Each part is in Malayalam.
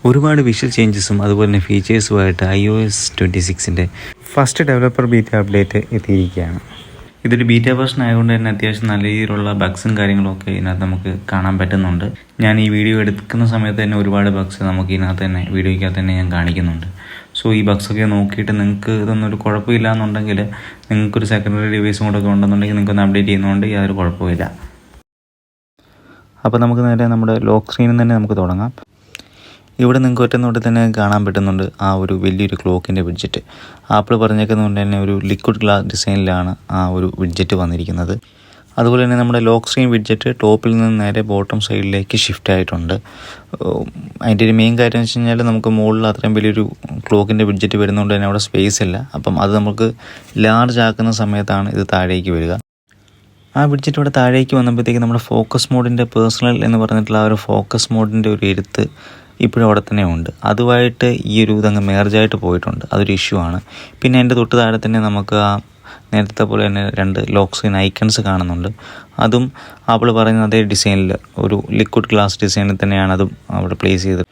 ഒരുപാട് വിഷ്വൽ ചേഞ്ചസും അതുപോലെ തന്നെ ഫീച്ചേഴ്സുമായിട്ട് iOS 26-ൻ്റെ ഫസ്റ്റ് ഡെവലപ്പർ ബീറ്റ അപ്ഡേറ്റ് എത്തിയിരിക്കുകയാണ്. ഇതൊരു ബീറ്റ വേർഷൻ ആയതുകൊണ്ട് തന്നെ അത്യാവശ്യം നല്ല രീതിയിലുള്ള ബഗ്സും കാര്യങ്ങളൊക്കെ ഇതിനകത്ത് നമുക്ക് കാണാൻ പറ്റുന്നുണ്ട്. ഞാൻ ഈ വീഡിയോ എടുക്കുന്ന സമയത്ത് തന്നെ ഒരുപാട് ബഗ്സ് നമുക്ക് ഇതിനകത്ത് തന്നെ വീഡിയോയ്ക്കകത്ത് തന്നെ ഞാൻ കാണിക്കുന്നുണ്ട്. സോ ഈ ബഗ്സൊക്കെ നോക്കിയിട്ട് നിങ്ങൾക്ക് ഇതൊന്നൊരു കുഴപ്പമില്ല എന്നുണ്ടെങ്കിൽ, നിങ്ങൾക്കൊരു സെക്കൻഡറി ഡിവൈസും കൂടെ ഒക്കെ ഉണ്ടെന്നുണ്ടെങ്കിൽ നിങ്ങൾക്കൊന്ന് അപ്ഡേറ്റ് ചെയ്യുന്നതുകൊണ്ട് യാതൊരു കുഴപ്പമില്ല. അപ്പോൾ നമുക്ക് നേരെ നമ്മുടെ ലോക്ക് സ്ക്രീനിൽ തന്നെ നമുക്ക് തുടങ്ങാം. ഇവിടെ നിങ്ങൾക്ക് ഒറ്റ തന്നെ കാണാൻ പറ്റുന്നുണ്ട് ആ ഒരു വലിയൊരു ക്ലോക്കിൻ്റെ വിഡ്ജറ്റ്. ആപ്പിൾ പറഞ്ഞേക്കുന്നതുകൊണ്ട് തന്നെ ഒരു ലിക്വിഡ് ഗ്ലാസ് ഡിസൈനിലാണ് ആ ഒരു വിഡ്ജറ്റ് വന്നിരിക്കുന്നത്. അതുപോലെ തന്നെ നമ്മുടെ ലോക്ക് സ്ക്രീൻ വിഡ്ജറ്റ് ടോപ്പിൽ നിന്ന് നേരെ ബോട്ടം സൈഡിലേക്ക് ഷിഫ്റ്റ് ആയിട്ടുണ്ട്. അതിൻ്റെ ഒരു മെയിൻ കാര്യം എന്ന് വെച്ച് കഴിഞ്ഞാൽ നമുക്ക് മുകളിൽ അത്രയും വലിയൊരു ക്ലോക്കിൻ്റെ വിഡ്ജറ്റ് വരുന്നതുകൊണ്ട് തന്നെ അവിടെ സ്പേസ് ഇല്ല. അപ്പം അത് നമുക്ക് ലാർജ് ആക്കുന്ന സമയത്താണ് ഇത് താഴേക്ക് വരിക. ആ വിഡ്ജറ്റ് ഇവിടെ താഴേക്ക് വന്നപ്പോഴത്തേക്ക് നമ്മുടെ ഫോക്കസ് മോഡിൻ്റെ പേഴ്സണൽ എന്ന് പറഞ്ഞിട്ടുള്ള ആ ഒരു ഫോക്കസ് മോഡിൻ്റെ ഒരു എഴുത്ത് ഇപ്പോഴും അവിടെ തന്നെ ഉണ്ട്. അതുമായിട്ട് ഈ ഒരു ഇതങ്ങ് മേർജായിട്ട് പോയിട്ടുണ്ട്. അതൊരു ഇഷ്യൂ ആണ്. പിന്നെ അതിൻ്റെ തൊട്ട് താഴെ തന്നെ നമുക്ക് ആ നേരത്തെ പോലെ തന്നെ 2 ലോക്ക് സ്ക്രീൻ ഐക്കൺസ് കാണുന്നുണ്ട്. അതും ആപ്പിൾ പറയുന്ന അതേ ഡിസൈനിൽ, ഒരു ലിക്വിഡ് ഗ്ലാസ് ഡിസൈനിൽ തന്നെയാണ് അതും അവിടെ പ്ലേസ് ചെയ്തത്.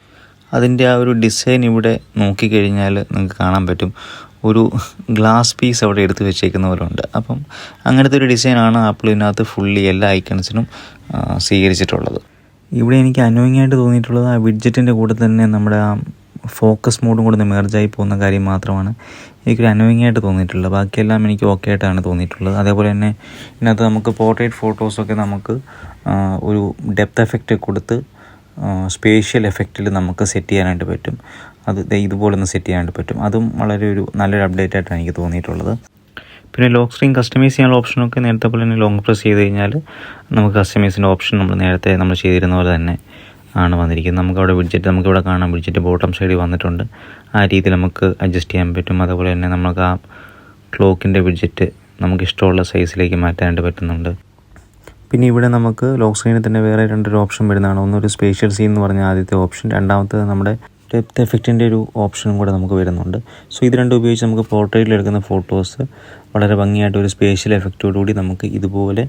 അതിൻ്റെ ആ ഒരു ഡിസൈൻ ഇവിടെ നോക്കിക്കഴിഞ്ഞാൽ നിങ്ങൾക്ക് കാണാൻ പറ്റും, ഒരു ഗ്ലാസ് പീസ് അവിടെ എടുത്ത് വെച്ചേക്കുന്ന പോലെ ഉണ്ട്. അപ്പം അങ്ങനത്തെ ഒരു ഡിസൈനാണ് ആപ്പിൾ ഇതിനകത്ത് ഫുള്ളി എല്ലാ ഐക്കൺസിനും സ്വീകരിച്ചിട്ടുള്ളത്. ഇവിടെ എനിക്ക് അനോയിങ് ആയിട്ട് തോന്നിയിട്ടുള്ളത് ആ വിഡ്ജറ്റിൻ്റെ കൂടെ തന്നെ നമ്മുടെ ആ ഫോക്കസ് മോഡും കൂടെ മെർജായി പോകുന്ന കാര്യം മാത്രമാണ് എനിക്കൊരു അനോയിങ് ആയിട്ട് തോന്നിയിട്ടുള്ളത്. ബാക്കിയെല്ലാം എനിക്ക് ഓക്കെ ആയിട്ടാണ് തോന്നിയിട്ടുള്ളത്. അതേപോലെ തന്നെ ഇതിനകത്ത് നമുക്ക് പോർട്രേറ്റ് ഫോട്ടോസൊക്കെ നമുക്ക് ഒരു ഡെപ്ത് എഫക്റ്റ് കൊടുത്ത് സ്പേഷ്യൽ എഫക്റ്റിൽ നമുക്ക് സെറ്റ് ചെയ്യാനായിട്ട് പറ്റും. അത് ഇതുപോലെ ഒന്ന് സെറ്റ് ചെയ്യാനായിട്ട് പറ്റും. അതും വളരെ നല്ലൊരു അപ്ഡേറ്റ് ആയിട്ടാണ് എനിക്ക് തോന്നിയിട്ടുള്ളത്. പിന്നെ ലോക്ക് സ്ക്രീൻ കസ്റ്റമൈസ് ചെയ്യാനുള്ള ഓപ്ഷനൊക്കെ നേരത്തെ പോലെ തന്നെ ലോങ് പ്രസ് ചെയ്ത് കഴിഞ്ഞാൽ നമുക്ക് കസ്റ്റമൈസിൻ്റെ ഓപ്ഷൻ നേരത്തെ നമ്മൾ ചെയ്തിരുന്ന പോലെ തന്നെ ആണ് വന്നിരിക്കുന്നത്. നമുക്കവിടെ വിഡ്ജറ്റ് നമുക്കിവിടെ കാണാം, വിഡ്ജറ്റ് ബോട്ടം സൈഡിൽ വന്നിട്ടുണ്ട്. ആ രീതിയിൽ നമുക്ക് അഡ്ജസ്റ്റ് ചെയ്യാൻ പറ്റും. അതുപോലെ തന്നെ നമുക്ക് ആ ക്ലോക്കിൻ്റെ വിഡ്ജറ്റ് നമുക്ക് ഇഷ്ടമുള്ള സൈസിലേക്ക് മാറ്റാനായിട്ട് പറ്റുന്നുണ്ട്. പിന്നെ ഇവിടെ നമുക്ക് ലോക്ക് സ്ക്രീനിൽ തന്നെ വേറെ 2 ഓപ്ഷൻ വരുന്നതാണ്. ഒന്നൊരു സ്പേഷ്യൽ സീൻ എന്ന് പറഞ്ഞ ആദ്യത്തെ ഓപ്ഷൻ, രണ്ടാമത്തെ നമ്മുടെ ഡെപ്ത് എഫക്റ്റിൻ്റെ ഒരു ഓപ്ഷനും കൂടെ നമുക്ക് വരുന്നുണ്ട്. സോ ഇത് രണ്ടും ഉപയോഗിച്ച് നമുക്ക് പോർട്രേറ്റിൽ എടുക്കുന്ന ഫോട്ടോസ് വളരെ ഭംഗിയായിട്ട് ഒരു സ്പേഷ്യൽ എഫക്റ്റോടുകൂടി നമുക്ക് ഇതുപോലെ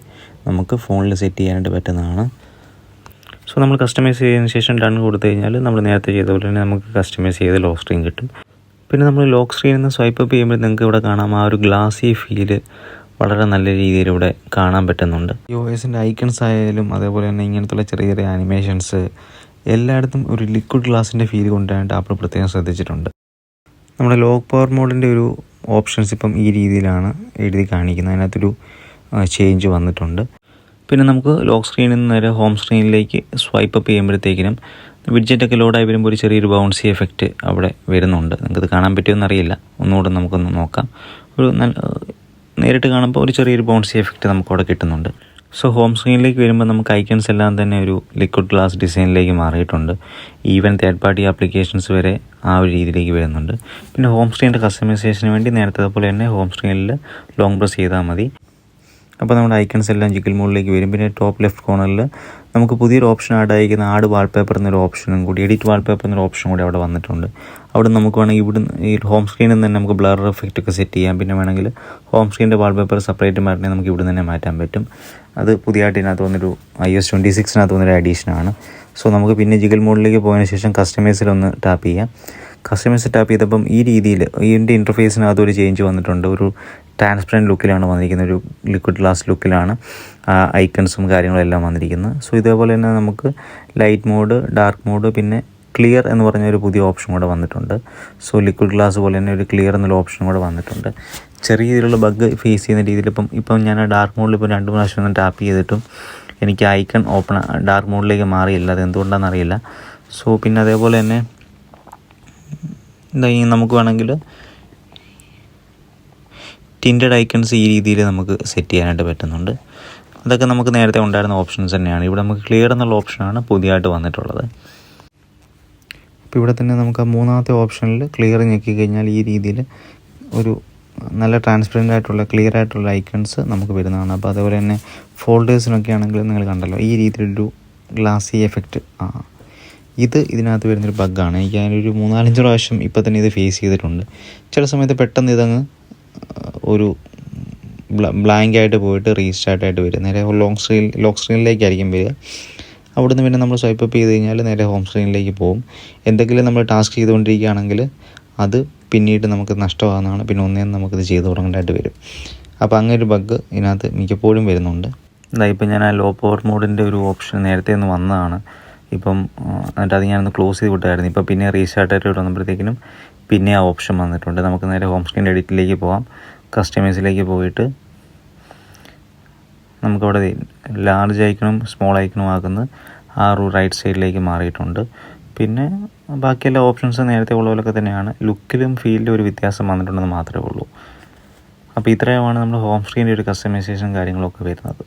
നമുക്ക് ഫോണിൽ സെറ്റ് ചെയ്യാനായിട്ട് പറ്റുന്നതാണ്. സോ നമ്മൾ കസ്റ്റമൈസ് ചെയ്തതിന് ശേഷം ഡൺ കൊടുത്തു കഴിഞ്ഞാൽ നമ്മൾ നേരത്തെ ചെയ്ത പോലെ തന്നെ നമുക്ക് കസ്റ്റമൈസ് ചെയ്ത് ലോക്ക് സ്ക്രീൻ കിട്ടും. പിന്നെ നമ്മൾ ലോക്ക് സ്ക്രീനിൽ നിന്ന് സ്വൈപ്പ് അപ്പ് ചെയ്യുമ്പോൾ നിങ്ങൾക്ക് ഇവിടെ കാണാം ആ ഒരു ഗ്ലാസി ഫീല് വളരെ നല്ല രീതിയിൽ ഇവിടെ കാണാൻ പറ്റുന്നുണ്ട്. iOSൻ്റെ ഐക്കൺസ് ആയാലും അതേപോലെ തന്നെ ഇങ്ങനത്തുള്ള ചെറിയ ചെറിയ ആനിമേഷൻസ് എല്ലായിടത്തും ഒരു ലിക്വിഡ് ഗ്ലാസിൻ്റെ ഫീൽ കൊണ്ടുവരാനായിട്ട് ആപ്പിൾ പ്രത്യേകം ശ്രദ്ധിച്ചിട്ടുണ്ട്. നമ്മുടെ ലോക്ക് പവർ മോഡിൻ്റെ ഒരു ഓപ്ഷൻസ് ഇപ്പം ഈ രീതിയിലാണ് എഴുതി കാണിക്കുന്നത്. അതിനകത്തൊരു ചേഞ്ച് വന്നിട്ടുണ്ട്. പിന്നെ നമുക്ക് ലോക്ക് സ്ക്രീനിൽ നിന്ന് നേരെ ഹോം സ്ക്രീനിലേക്ക് സ്വൈപ്പ് അപ്പ് ചെയ്യുമ്പോഴത്തേക്കിനും വിഡ്ജറ്റൊക്കെ ലോഡായി വരുമ്പോൾ ഒരു ചെറിയൊരു ബൗൺസി എഫക്റ്റ് അവിടെ വരുന്നുണ്ട്. നിങ്ങൾക്കത് കാണാൻ പറ്റുമെന്ന് അറിയില്ല, ഒന്നുകൂടെ നമുക്കൊന്ന് നോക്കാം. നേരിട്ട് കാണുമ്പോൾ ഒരു ചെറിയൊരു ബൗൺസി എഫക്റ്റ് നമുക്കവിടെ കിട്ടുന്നുണ്ട്. സോ ഹോം സ്ക്രീനിലേക്ക് വരുമ്പോൾ നമുക്ക് ഐക്കൺസ് എല്ലാം തന്നെ ഒരു ലിക്വിഡ് ഗ്ലാസ് ഡിസൈനിലേക്ക് മാറിയിട്ടുണ്ട്. ഈവൻ തേർഡ് പാർട്ടി ആപ്ലിക്കേഷൻസ് വരെ ആ ഒരു രീതിയിലേക്ക് വരുന്നുണ്ട്. പിന്നെ ഹോം സ്ക്രീനിൻ്റെ കസ്റ്റമൈസേഷന് വേണ്ടി നേരത്തെ പോലെ തന്നെ ഹോം സ്ക്രീനിൽ ലോങ് പ്രസ് ചെയ്താൽ മതി. അപ്പോൾ നമ്മുടെ ഐക്കൺസ് എല്ലാം ജിഗിൾ മോഡിലേക്ക് വരും. പിന്നെ ടോപ്പ് ലെഫ്റ്റ് കോർണറിൽ നമുക്ക് പുതിയൊരു ഓപ്ഷൻ ആഡ് ആയിരിക്കുന്ന ആഡ് വാൾപേപ്പർ എന്നൊരു ഓപ്ഷനും കൂടി, എഡിറ്റ് വാൾപേപ്പർ എന്നൊരു ഓപ്ഷൻ കൂടി അവിടെ വന്നിട്ടുണ്ട്. അവിടെ നമുക്ക് വേണമെങ്കിൽ ഇവിടുന്ന് ഈ ഹോം സ്ക്രീനിൽ നിന്ന് തന്നെ നമുക്ക് ബ്ലർ എഫക്റ്റ് ഒക്കെ സെറ്റ് ചെയ്യാം. പിന്നെ വേണമെങ്കിൽ ഹോം സ്ക്രീനിൻ്റെ വാൾപേപ്പർ സെപ്പറേറ്റ് മാറ്റണേ നമുക്ക് ഇവിടെ തന്നെ മാറ്റാൻ പറ്റും. അത് പുതിയതായിട്ട് ഇതിനകത്ത് വന്നൊരു iOS 26-നകത്ത് വന്നൊരു അഡീഷനാണ്. സോ നമുക്ക് പിന്നെ ജിഗിൾ മോഡിലേക്ക് പോയതിന് ശേഷം കസ്റ്റമൈസിലൊന്ന് ടാപ്പ് ചെയ്യാം. കസ്റ്റമൈസ് ടാപ്പ് ചെയ്തപ്പം ഈ രീതിയിൽ ഇതിൻ്റെ ഇൻ്റർഫേസിനകത്ത് ഒരു ചേഞ്ച് വന്നിട്ടുണ്ട്. ഒരു ട്രാൻസ്പെറൻറ്റ് ലുക്കിലാണ് വന്നിരിക്കുന്നത്, ഒരു ലിക്വിഡ് ഗ്ലാസ് ലുക്കിലാണ് ഐക്കൺസും കാര്യങ്ങളും എല്ലാം വന്നിരിക്കുന്നത്. സോ ഇതേപോലെ തന്നെ നമുക്ക് ലൈറ്റ് മോഡ്, ഡാർക്ക് മോഡ്, പിന്നെ ക്ലിയർ എന്ന് പറഞ്ഞ ഒരു പുതിയ ഓപ്ഷൻ കൂടെ വന്നിട്ടുണ്ട്. സോ ലിക്വിഡ് ഗ്ലാസ് പോലെ തന്നെ ഒരു ക്ലിയർ എന്നുള്ള ഓപ്ഷൻ കൂടെ വന്നിട്ടുണ്ട്. ചെറിയ രീതിയിലുള്ള ബഗ് ഫേസ് ചെയ്യുന്ന രീതിയിൽ ഇപ്പം ഞാൻ ഡാർക്ക് മോഡിൽ ഇപ്പോൾ 2 പ്രാവശ്യം ഒന്ന് ടാപ്പ് ചെയ്തിട്ടും എനിക്ക് ഐക്കൺ ഡാർക്ക് മോഡിലേക്ക് മാറിയില്ല. അത് എന്തുകൊണ്ടാണെന്ന് അറിയില്ല. സോ പിന്നെ അതേപോലെ തന്നെ നമുക്ക് വേണമെങ്കിൽ ടിൻറ്റഡ് ഐക്കൺസ് ഈ രീതിയിൽ നമുക്ക് സെറ്റ് ചെയ്യാനായിട്ട് പറ്റുന്നുണ്ട്. അതൊക്കെ നമുക്ക് നേരത്തെ ഉണ്ടായിരുന്ന ഓപ്ഷൻസ് തന്നെയാണ്. ഇവിടെ നമുക്ക് ക്ലിയർ എന്നുള്ള ഓപ്ഷനാണ് പുതിയതായിട്ട് വന്നിട്ടുള്ളത്. അപ്പോൾ ഇവിടെ തന്നെ നമുക്ക് ആ 3ാമത്തെ ഓപ്ഷനിൽ ക്ലിയർ ഞെക്കി കഴിഞ്ഞാൽ ഈ രീതിയിൽ ഒരു നല്ല ട്രാൻസ്പെറൻ്റ് ആയിട്ടുള്ള ക്ലിയർ ആയിട്ടുള്ള ഐക്കൺസ് നമുക്ക് വരുന്നതാണ്. അപ്പോൾ അതേപോലെ തന്നെ ഫോൾഡേഴ്സിനൊക്കെ ആണെങ്കിൽ നിങ്ങൾ കണ്ടല്ലോ ഈ രീതിയിലൊരു ഗ്ലാസി എഫക്റ്റ്. ഇതിനകത്ത് വരുന്നൊരു ബഗ്ഗാണ്. എനിക്ക് അതിനൊരു 3-4 പ്രാവശ്യം ഇപ്പോൾ തന്നെ ഇത് ഫേസ് ചെയ്തിട്ടുണ്ട്. ചില സമയത്ത് പെട്ടെന്ന് ഇതങ്ങ് ഒരു ബ്ലാങ്ക് ആയിട്ട് പോയിട്ട് റീസ്റ്റാർട്ടായിട്ട് വരും. നേരെ ലോക്ക് സ്ക്രീനിലേക്കായിരിക്കും വരിക. അവിടുന്ന് പിന്നെ നമ്മൾ സ്വൈപ്പ് അപ്പ് ചെയ്ത് കഴിഞ്ഞാൽ നേരെ ഹോം സ്ക്രീനിലേക്ക് പോകും. എന്തെങ്കിലും നമ്മൾ ടാസ്ക് ചെയ്തുകൊണ്ടിരിക്കുകയാണെങ്കിൽ അത് പിന്നീട് നമുക്ക് നഷ്ടമാകുന്നതാണ്. പിന്നെ ഒന്നേന്ന് നമുക്കിത് ചെയ്ത് തുടങ്ങേണ്ടതായിട്ട് വരും. അപ്പോൾ അങ്ങനെ ഒരു ബഗ് ഇതിനകത്ത് മിക്കപ്പോഴും വരുന്നുണ്ട്. ഇപ്പം ഞാൻ ആ ലോ പവർ മോഡിൻ്റെ ഒരു ഓപ്ഷൻ നേരത്തെ ഒന്ന് വന്നതാണ്. ഇപ്പം എന്നിട്ട് അത് ഞാനൊന്ന് ക്ലോസ് ചെയ്ത് വിട്ടായിരുന്നു. ഇപ്പം പിന്നെ റീസ്റ്റാർട്ട് ആയിട്ട് വന്നപ്പോഴത്തേക്കിനും പിന്നെ ആ ഓപ്ഷൻ വന്നിട്ടുണ്ട്. നമുക്ക് നേരെ ഹോം സ്ക്രീൻ എഡിറ്റിലേക്ക് പോകാം. കസ്റ്റമൈസിലേക്ക് പോയിട്ട് നമുക്കവിടെ ലാർജ് ഐക്കണും സ്മോൾ ഐക്കണും ആക്കുന്നത് ആ ഒരു റൈറ്റ് സൈഡിലേക്ക് മാറിയിട്ടുണ്ട്. പിന്നെ ബാക്കിയെല്ലാ ഓപ്ഷൻസും നേരത്തെ ഉള്ള പോലൊക്കെ തന്നെയാണ്. ലുക്കിലും ഫീലിലും ഒരു വ്യത്യാസം വന്നിട്ടുണ്ടെന്ന് മാത്രമേ ഉള്ളൂ. അപ്പോൾ ഇത്രയുമാണ് നമ്മുടെ ഹോം സ്ക്രീനിൻ്റെ ഒരു കസ്റ്റമൈസേഷൻ കാര്യങ്ങളൊക്കെ വരുന്നത്.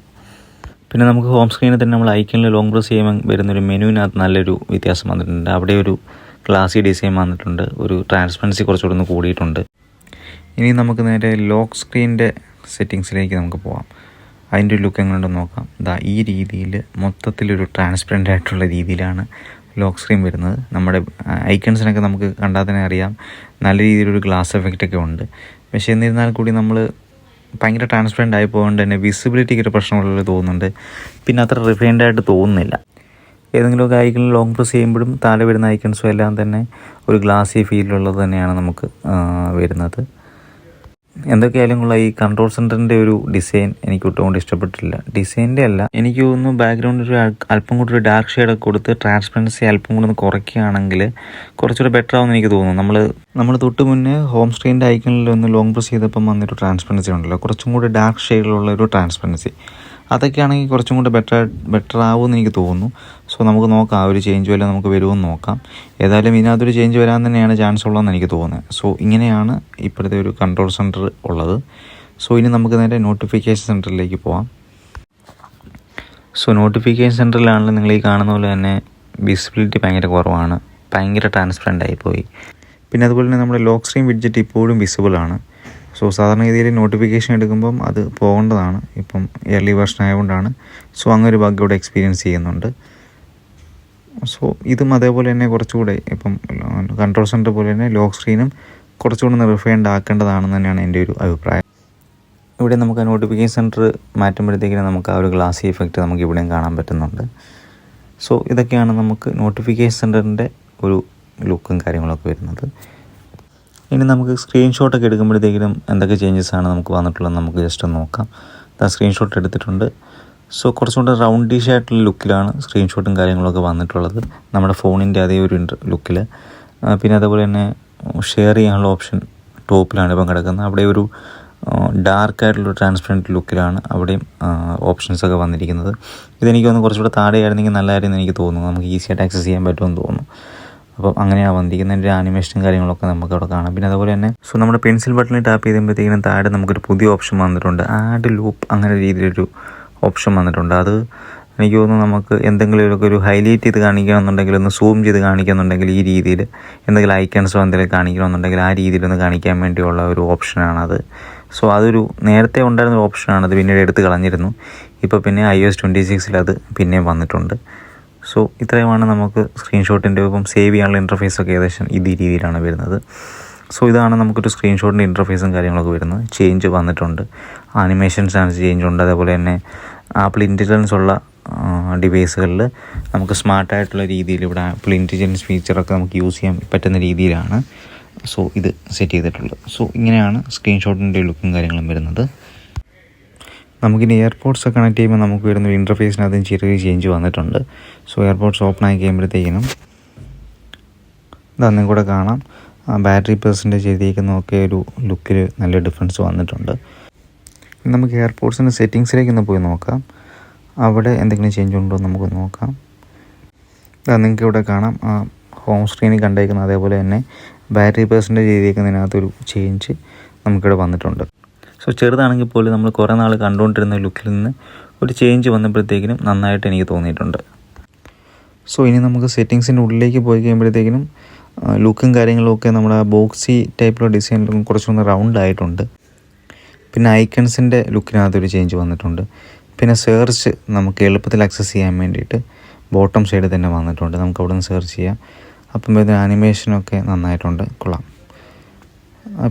പിന്നെ നമുക്ക് ഹോം സ്ക്രീനിൽ തന്നെ നമ്മൾ ഐക്കണിൽ ലോങ് പ്രസ് ചെയ്യുമ്പോൾ വരുന്നൊരു മെനുവിനകത്ത് നല്ലൊരു വ്യത്യാസം വന്നിട്ടുണ്ട്. അവിടെ ഒരു ഗ്ലാസി ഡിസൈൻ വന്നിട്ടുണ്ട്. ഒരു ട്രാൻസ്പെറൻസി കുറച്ചുകൂടെ ഒന്ന് കൂടിയിട്ടുണ്ട്. ഇനി നമുക്ക് നേരെ ലോക്ക് സ്ക്രീനിൻ്റെ സെറ്റിങ്സിലേക്ക് നമുക്ക് പോകാം. അതിൻ്റെ ഒരു ലുക്ക് എങ്ങനെയുണ്ടെന്ന് നോക്കാം. ഈ രീതിയിൽ മൊത്തത്തിലൊരു ട്രാൻസ്പെറൻ്റ് ആയിട്ടുള്ള രീതിയിലാണ് ലോക്ക് സ്ക്രീൻ വരുന്നത്. നമ്മുടെ ഐക്കൺസിനൊക്കെ നമുക്ക് കണ്ടാൽ തന്നെ അറിയാം നല്ല രീതിയിലൊരു ഗ്ലാസ് എഫക്റ്റൊക്കെ ഉണ്ട്. പക്ഷേ എന്നിരുന്നാൽ കൂടി നമ്മൾ ഭയങ്കര ട്രാൻസ്പെറൻ്റ് ആയി പോകൊണ്ട് തന്നെ വിസിബിലിറ്റിക്ക് ഒരു പ്രശ്നമുള്ളത് തോന്നുന്നുണ്ട്. പിന്നെ അത്ര റിഫൈൻഡ് ആയിട്ട് തോന്നുന്നില്ല. ഏതെങ്കിലുമൊക്കെ ഐക്കണിൽ ലോങ് പ്രസ് ചെയ്യുമ്പോഴും താഴെ വരുന്ന ഐക്കൺസും എല്ലാം തന്നെ ഒരു ഗ്ലാസി ഫീലുള്ളത് തന്നെയാണ് നമുക്ക് വരുന്നത്. എന്തൊക്കെയായാലും ഉള്ള ഈ കൺട്രോൾ സെൻറ്ററിൻ്റെ ഒരു ഡിസൈൻ എനിക്ക് ഒട്ടുകൊണ്ട് ഇഷ്ടപ്പെട്ടില്ല. ഡിസൈൻ്റെ അല്ല, എനിക്ക് തോന്നുന്നു ബാക്ക്ഗ്രൗണ്ടിൽ ഒരു അല്പം കൂടി ഒരു ഡാർക്ക് ഷെയ്ഡൊക്കെ കൊടുത്ത് ട്രാൻസ്പെറൻസി അല്പം കൂടി ഒന്ന് കുറയ്ക്കുകയാണെങ്കിൽ കുറച്ചുകൂടെ ബെറ്റർ ആവുമെന്ന് എനിക്ക് തോന്നുന്നു. നമ്മൾ തൊട്ട് മുന്നേ ഹോം സ്ക്രീനിൻ്റെ ഐക്കണിൽ ഒന്ന് ലോങ് പ്രസ് ചെയ്തപ്പം വന്നൊരു ട്രാൻസ്പെറൻസി ഉണ്ടല്ലോ, കുറച്ചും കൂടി ഡാർക്ക് ഷെയ്ഡിലുള്ള ഒരു ട്രാൻസ്പെറൻസി, അതൊക്കെയാണെങ്കിൽ കുറച്ചും കൂടി ബെറ്റർ ആവുമെന്ന് എനിക്ക് തോന്നുന്നു. സോ നമുക്ക് നോക്കാം, ആ ഒരു ചേഞ്ച് വല്ലതും നമുക്ക് വരുമെന്ന് നോക്കാം. ഏതായാലും ഇതിനകത്തൊരു ചേഞ്ച് വരാൻ തന്നെയാണ് ചാൻസ് ഉള്ളതെന്ന് എനിക്ക് തോന്നുന്നത്. സോ ഇങ്ങനെയാണ് ഇപ്പോഴത്തെ ഒരു കൺട്രോൾ സെൻറ്റർ ഉള്ളത്. സോ ഇനി നമുക്ക് നേരെ നോട്ടിഫിക്കേഷൻ സെൻറ്ററിലേക്ക് പോകാം. സോ നോട്ടിഫിക്കേഷൻ സെൻറ്ററിലാണെങ്കിൽ നിങ്ങൾ ഈ കാണുന്ന പോലെ തന്നെ വിസിബിലിറ്റി ഭയങ്കര കുറവാണ്, ഭയങ്കര ട്രാൻസ്പെറൻ്റ് ആയിപ്പോയി. പിന്നെ അതുപോലെ തന്നെ നമ്മുടെ ലോക്ക് സ്ക്രീൻ വിഡ്ജറ്റ് ഇപ്പോഴും വിസിബിളാണ്. സോ സാധാരണ രീതിയിൽ നോട്ടിഫിക്കേഷൻ എടുക്കുമ്പം അത് പോകേണ്ടതാണ്. ഇപ്പം ഇയർലി വേർഷൻ ആയതുകൊണ്ടാണ്. സോ അങ്ങനെ ഒരു ബഗ് ഇവിടെ എക്സ്പീരിയൻസ് ചെയ്യുന്നുണ്ട്. സോ ഇതും അതേപോലെ തന്നെ കുറച്ചുകൂടെ ഇപ്പം കൺട്രോൾ സെൻറ്റർ പോലെ തന്നെ ലോക്ക് സ്ക്രീനും കുറച്ചുകൂടെ റിഫൈൻഡ് ആക്കേണ്ടതാണെന്ന് തന്നെയാണ് എൻ്റെ ഒരു അഭിപ്രായം. ഇവിടെ നമുക്ക് നോട്ടിഫിക്കേഷൻ സെൻറ്റർ മാറ്റുമ്പോഴത്തേക്കിനും നമുക്ക് ആ ഒരു ഗ്ലാസി എഫക്റ്റ് നമുക്ക് ഇവിടെയും കാണാൻ പറ്റുന്നുണ്ട്. സോ ഇതൊക്കെയാണ് നമുക്ക് നോട്ടിഫിക്കേഷൻ സെൻറ്ററിൻ്റെ ഒരു ലുക്കും കാര്യങ്ങളൊക്കെ വരുന്നത്. ഇനി നമുക്ക് സ്ക്രീൻഷോട്ടൊക്കെ എടുക്കുമ്പോഴത്തേക്കിനും എന്തൊക്കെ ചേഞ്ചസ് ആണ് നമുക്ക് വന്നിട്ടുള്ളത് നമുക്ക് ജസ്റ്റ് ഒന്ന് നോക്കാം. സ്ക്രീൻഷോട്ട് എടുത്തിട്ടുണ്ട്. സോ കുറച്ചും കൂടെ റൗണ്ടിഷ് ആയിട്ടുള്ള ലുക്കിലാണ് സ്ക്രീൻഷോട്ടും കാര്യങ്ങളൊക്കെ വന്നിട്ടുള്ളത്, നമ്മുടെ ഫോണിൻ്റെ അതേ ഒരു ലുക്കിൽ. പിന്നെ അതേപോലെ തന്നെ ഷെയർ ചെയ്യാനുള്ള ഓപ്ഷൻ ടോപ്പിലാണ് ഇപ്പം കിടക്കുന്നത്. അവിടെ ഒരു ഡാർക്കായിട്ടുള്ള ട്രാൻസ്പെറൻറ്റ് ലുക്കിലാണ് അവിടെയും ഓപ്ഷൻസൊക്കെ വന്നിരിക്കുന്നത്. ഇതെനിക്ക് തോന്നുന്നു കുറച്ചുകൂടെ താഴെയായിരുന്നെങ്കിൽ നല്ലതായിരുന്നു എനിക്ക് തോന്നുന്നു. നമുക്ക് ഈസിയായിട്ട് ആക്സസ് ചെയ്യാൻ പറ്റുമെന്ന് തോന്നുന്നു. അപ്പം അങ്ങനെയാണ് വന്നിരിക്കുന്നതിൻ്റെ ആനിമേഷനും കാര്യങ്ങളൊക്കെ നമുക്ക് അവിടെ കാണാം. പിന്നെ അതുപോലെ തന്നെ നമ്മുടെ പെൻസിൽ ബട്ടണിൽ ടാപ്പ് ചെയ്യുമ്പോഴത്തേക്കിനും താഴെ നമുക്കൊരു പുതിയ ഓപ്ഷൻ വന്നിട്ടുണ്ട്. ആഡ് ലൂപ്പ് അങ്ങനെ രീതിയിലൊരു ഓപ്ഷൻ വന്നിട്ടുണ്ട്. അത് എനിക്ക് തോന്നുന്നു നമുക്ക് എന്തെങ്കിലുമൊക്കെ ഒരു ഹൈലൈറ്റ് ചെയ്ത് കാണിക്കണമെന്നുണ്ടെങ്കിൽ, ഒന്ന് സൂം ചെയ്ത് കാണിക്കണമെന്നുണ്ടെങ്കിൽ, ഈ രീതിയിൽ എന്തെങ്കിലും ഐക്കൺസോ എന്തെങ്കിലും കാണിക്കണമെന്നുണ്ടെങ്കിൽ ആ രീതിയിലൊന്ന് കാണിക്കാൻ വേണ്ടിയുള്ള ഒരു ഓപ്ഷനാണത്. സോ അതൊരു നേരത്തെ ഉണ്ടായിരുന്ന ഒരു ഓപ്ഷനാണ്, അത് പിന്നീട് എടുത്ത് കളഞ്ഞിരുന്നു. ഇപ്പോൾ പിന്നെ iOS 26 അത് പിന്നെയും വന്നിട്ടുണ്ട്. സോ ഇത്രയുമാണ് നമുക്ക് സ്ക്രീൻഷോട്ടിൻ്റെ ഇപ്പം സേവ് ചെയ്യാനുള്ള ഇൻ്റർഫേസൊക്കെ ഏകദേശം ഈ രീതിയിലാണ് വരുന്നത്. സോ ഇതാണ് നമുക്കൊരു സ്ക്രീൻഷോട്ടിൻ്റെ ഇൻ്റർഫേസും കാര്യങ്ങളൊക്കെ വരുന്നത്. ചേഞ്ച് വന്നിട്ടുണ്ട്, ആനിമേഷൻസാണ് ചേഞ്ച് ഉണ്ട്. അതേപോലെ തന്നെ ആപ്പിൾ ഇൻ്റലിജൻസ് ഉള്ള ഡിവൈസുകളിൽ നമുക്ക് സ്മാർട്ടായിട്ടുള്ള രീതിയിൽ ഇവിടെ ആപ്പിൾ ഇൻ്റലിജൻസ് ഫീച്ചറൊക്കെ നമുക്ക് യൂസ് ചെയ്യാൻ പറ്റുന്ന രീതിയിലാണ് സോ ഇത് സെറ്റ് ചെയ്തിട്ടുള്ളത്. സോ ഇങ്ങനെയാണ് സ്ക്രീൻഷോട്ടിൻ്റെ ലുക്കും കാര്യങ്ങളും വരുന്നത്. നമുക്കിനി എയർപോർട്സ് കണക്ട് ചെയ്യുമ്പോൾ നമുക്ക് വരുന്ന ഇൻ്റർഫേസിനകത്തും ചെറിയ ചേഞ്ച് വന്നിട്ടുണ്ട്. സോ എയർപോർട്സ് ഓപ്പൺ ആക്കി കഴിയുമ്പോഴത്തേക്കിനും ഇതൊന്നും കൂടെ കാണാം, ബാറ്ററി പെർസെൻറ്റേജ് എഴുതിയിരിക്കുന്നതൊക്കെ ഒരു ലുക്കിൽ നല്ല ഡിഫറൻസ് വന്നിട്ടുണ്ട്. നമുക്ക് എയർപോർട്സിൻ്റെ സെറ്റിങ്സിലേക്കൊന്ന് പോയി നോക്കാം, അവിടെ എന്തെങ്കിലും ചേഞ്ച് ഉണ്ടോ എന്ന് നമുക്ക് നോക്കാം. നിങ്ങൾക്ക് ഇവിടെ കാണാം ഹോം സ്ക്രീനിൽ കണ്ടേക്കുന്നത്, അതേപോലെ തന്നെ ബാറ്ററി പെർസെൻറ്റേജ് എഴുതിയിരിക്കുന്നതിനകത്തൊരു ചേഞ്ച് നമുക്കിവിടെ വന്നിട്ടുണ്ട്. സോ ചെറുതാണെങ്കിൽ പോലും നമ്മൾ കുറേ നാൾ കണ്ടുകൊണ്ടിരുന്ന ലുക്കിൽ നിന്ന് ഒരു ചേഞ്ച് വന്നപ്പോഴത്തേക്കിനും നന്നായിട്ട് എനിക്ക് തോന്നിയിട്ടുണ്ട്. സോ ഇനി നമുക്ക് സെറ്റിങ്സിൻ്റെ ഉള്ളിലേക്ക് പോയി കഴിയുമ്പോഴത്തേക്കിനും ലുക്കും കാര്യങ്ങളൊക്കെ നമ്മുടെ ബോക്സി ടൈപ്പിലുള്ള ഡിസൈനിലും കുറച്ചൊന്ന് റൗണ്ട് ആയിട്ടുണ്ട്. പിന്നെ ഐക്കൺസിൻ്റെ ലുക്കിനകത്തൊരു ചേഞ്ച് വന്നിട്ടുണ്ട്. പിന്നെ സെർച്ച് നമുക്ക് എളുപ്പത്തിൽ ആക്സസ് ചെയ്യാൻ വേണ്ടിയിട്ട് ബോട്ടം സൈഡ് തന്നെ വന്നിട്ടുണ്ട്, നമുക്ക് അവിടെ നിന്ന് സെർച്ച് ചെയ്യാം. അപ്പം ഇതിന് ആനിമേഷനൊക്കെ നന്നായിട്ടുണ്ട്, കൊള്ളാം.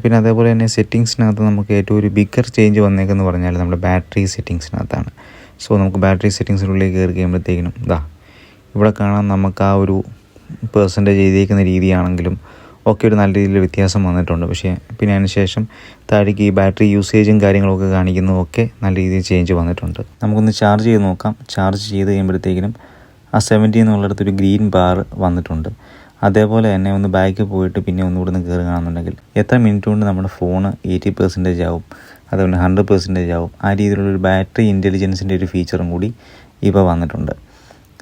പിന്നെ അതേപോലെ തന്നെ സെറ്റിങ്സിനകത്ത് നമുക്ക് ഏറ്റവും ഒരു ബിഗ്ഗർ ചേഞ്ച് വന്നേക്കെന്ന് പറഞ്ഞാൽ നമ്മുടെ ബാറ്ററി സെറ്റിങ്സിനകത്താണ്. സോ നമുക്ക് ബാറ്ററി സെറ്റിങ്സിനുള്ളിൽ കയറി കഴിയുമ്പോഴത്തേക്കിനും ഇവിടെ കാണാൻ നമുക്ക് ആ ഒരു പെർസെൻറ്റേജ് എഴുതിയിരിക്കുന്ന രീതിയാണെങ്കിലും ഒക്കെ ഒരു നല്ല രീതിയിൽ വ്യത്യാസം വന്നിട്ടുണ്ട്. പക്ഷേ പിന്നെ അതിന് ശേഷം താഴേക്ക് ഈ ബാറ്ററി യൂസേജും കാര്യങ്ങളൊക്കെ കാണിക്കുന്നതൊക്കെ നല്ല രീതിയിൽ ചേഞ്ച് വന്നിട്ടുണ്ട്. നമുക്കൊന്ന് ചാർജ് ചെയ്ത് നോക്കാം. ചാർജ് ചെയ്ത് കഴിയുമ്പോഴത്തേക്കിനും ആ 70 എന്നുള്ളിടത്തൊരു ഗ്രീൻ ബാർ വന്നിട്ടുണ്ട്. അതേപോലെ തന്നെ ഒന്ന് ബാക്ക് പോയിട്ട് പിന്നെ ഒന്നുകൂടെ ഒന്ന് കയറുകയാണെന്നുണ്ടെങ്കിൽ എത്ര മിനിറ്റ് കൊണ്ട് നമ്മുടെ ഫോണ് 80% ആവും, അതുപോലെ 100% ആവും. ആ രീതിയിലുള്ളൊരു ബാറ്ററി ഇൻ്റലിജൻസിൻ്റെ ഒരു ഫീച്ചറും കൂടി ഇപ്പോൾ വന്നിട്ടുണ്ട്.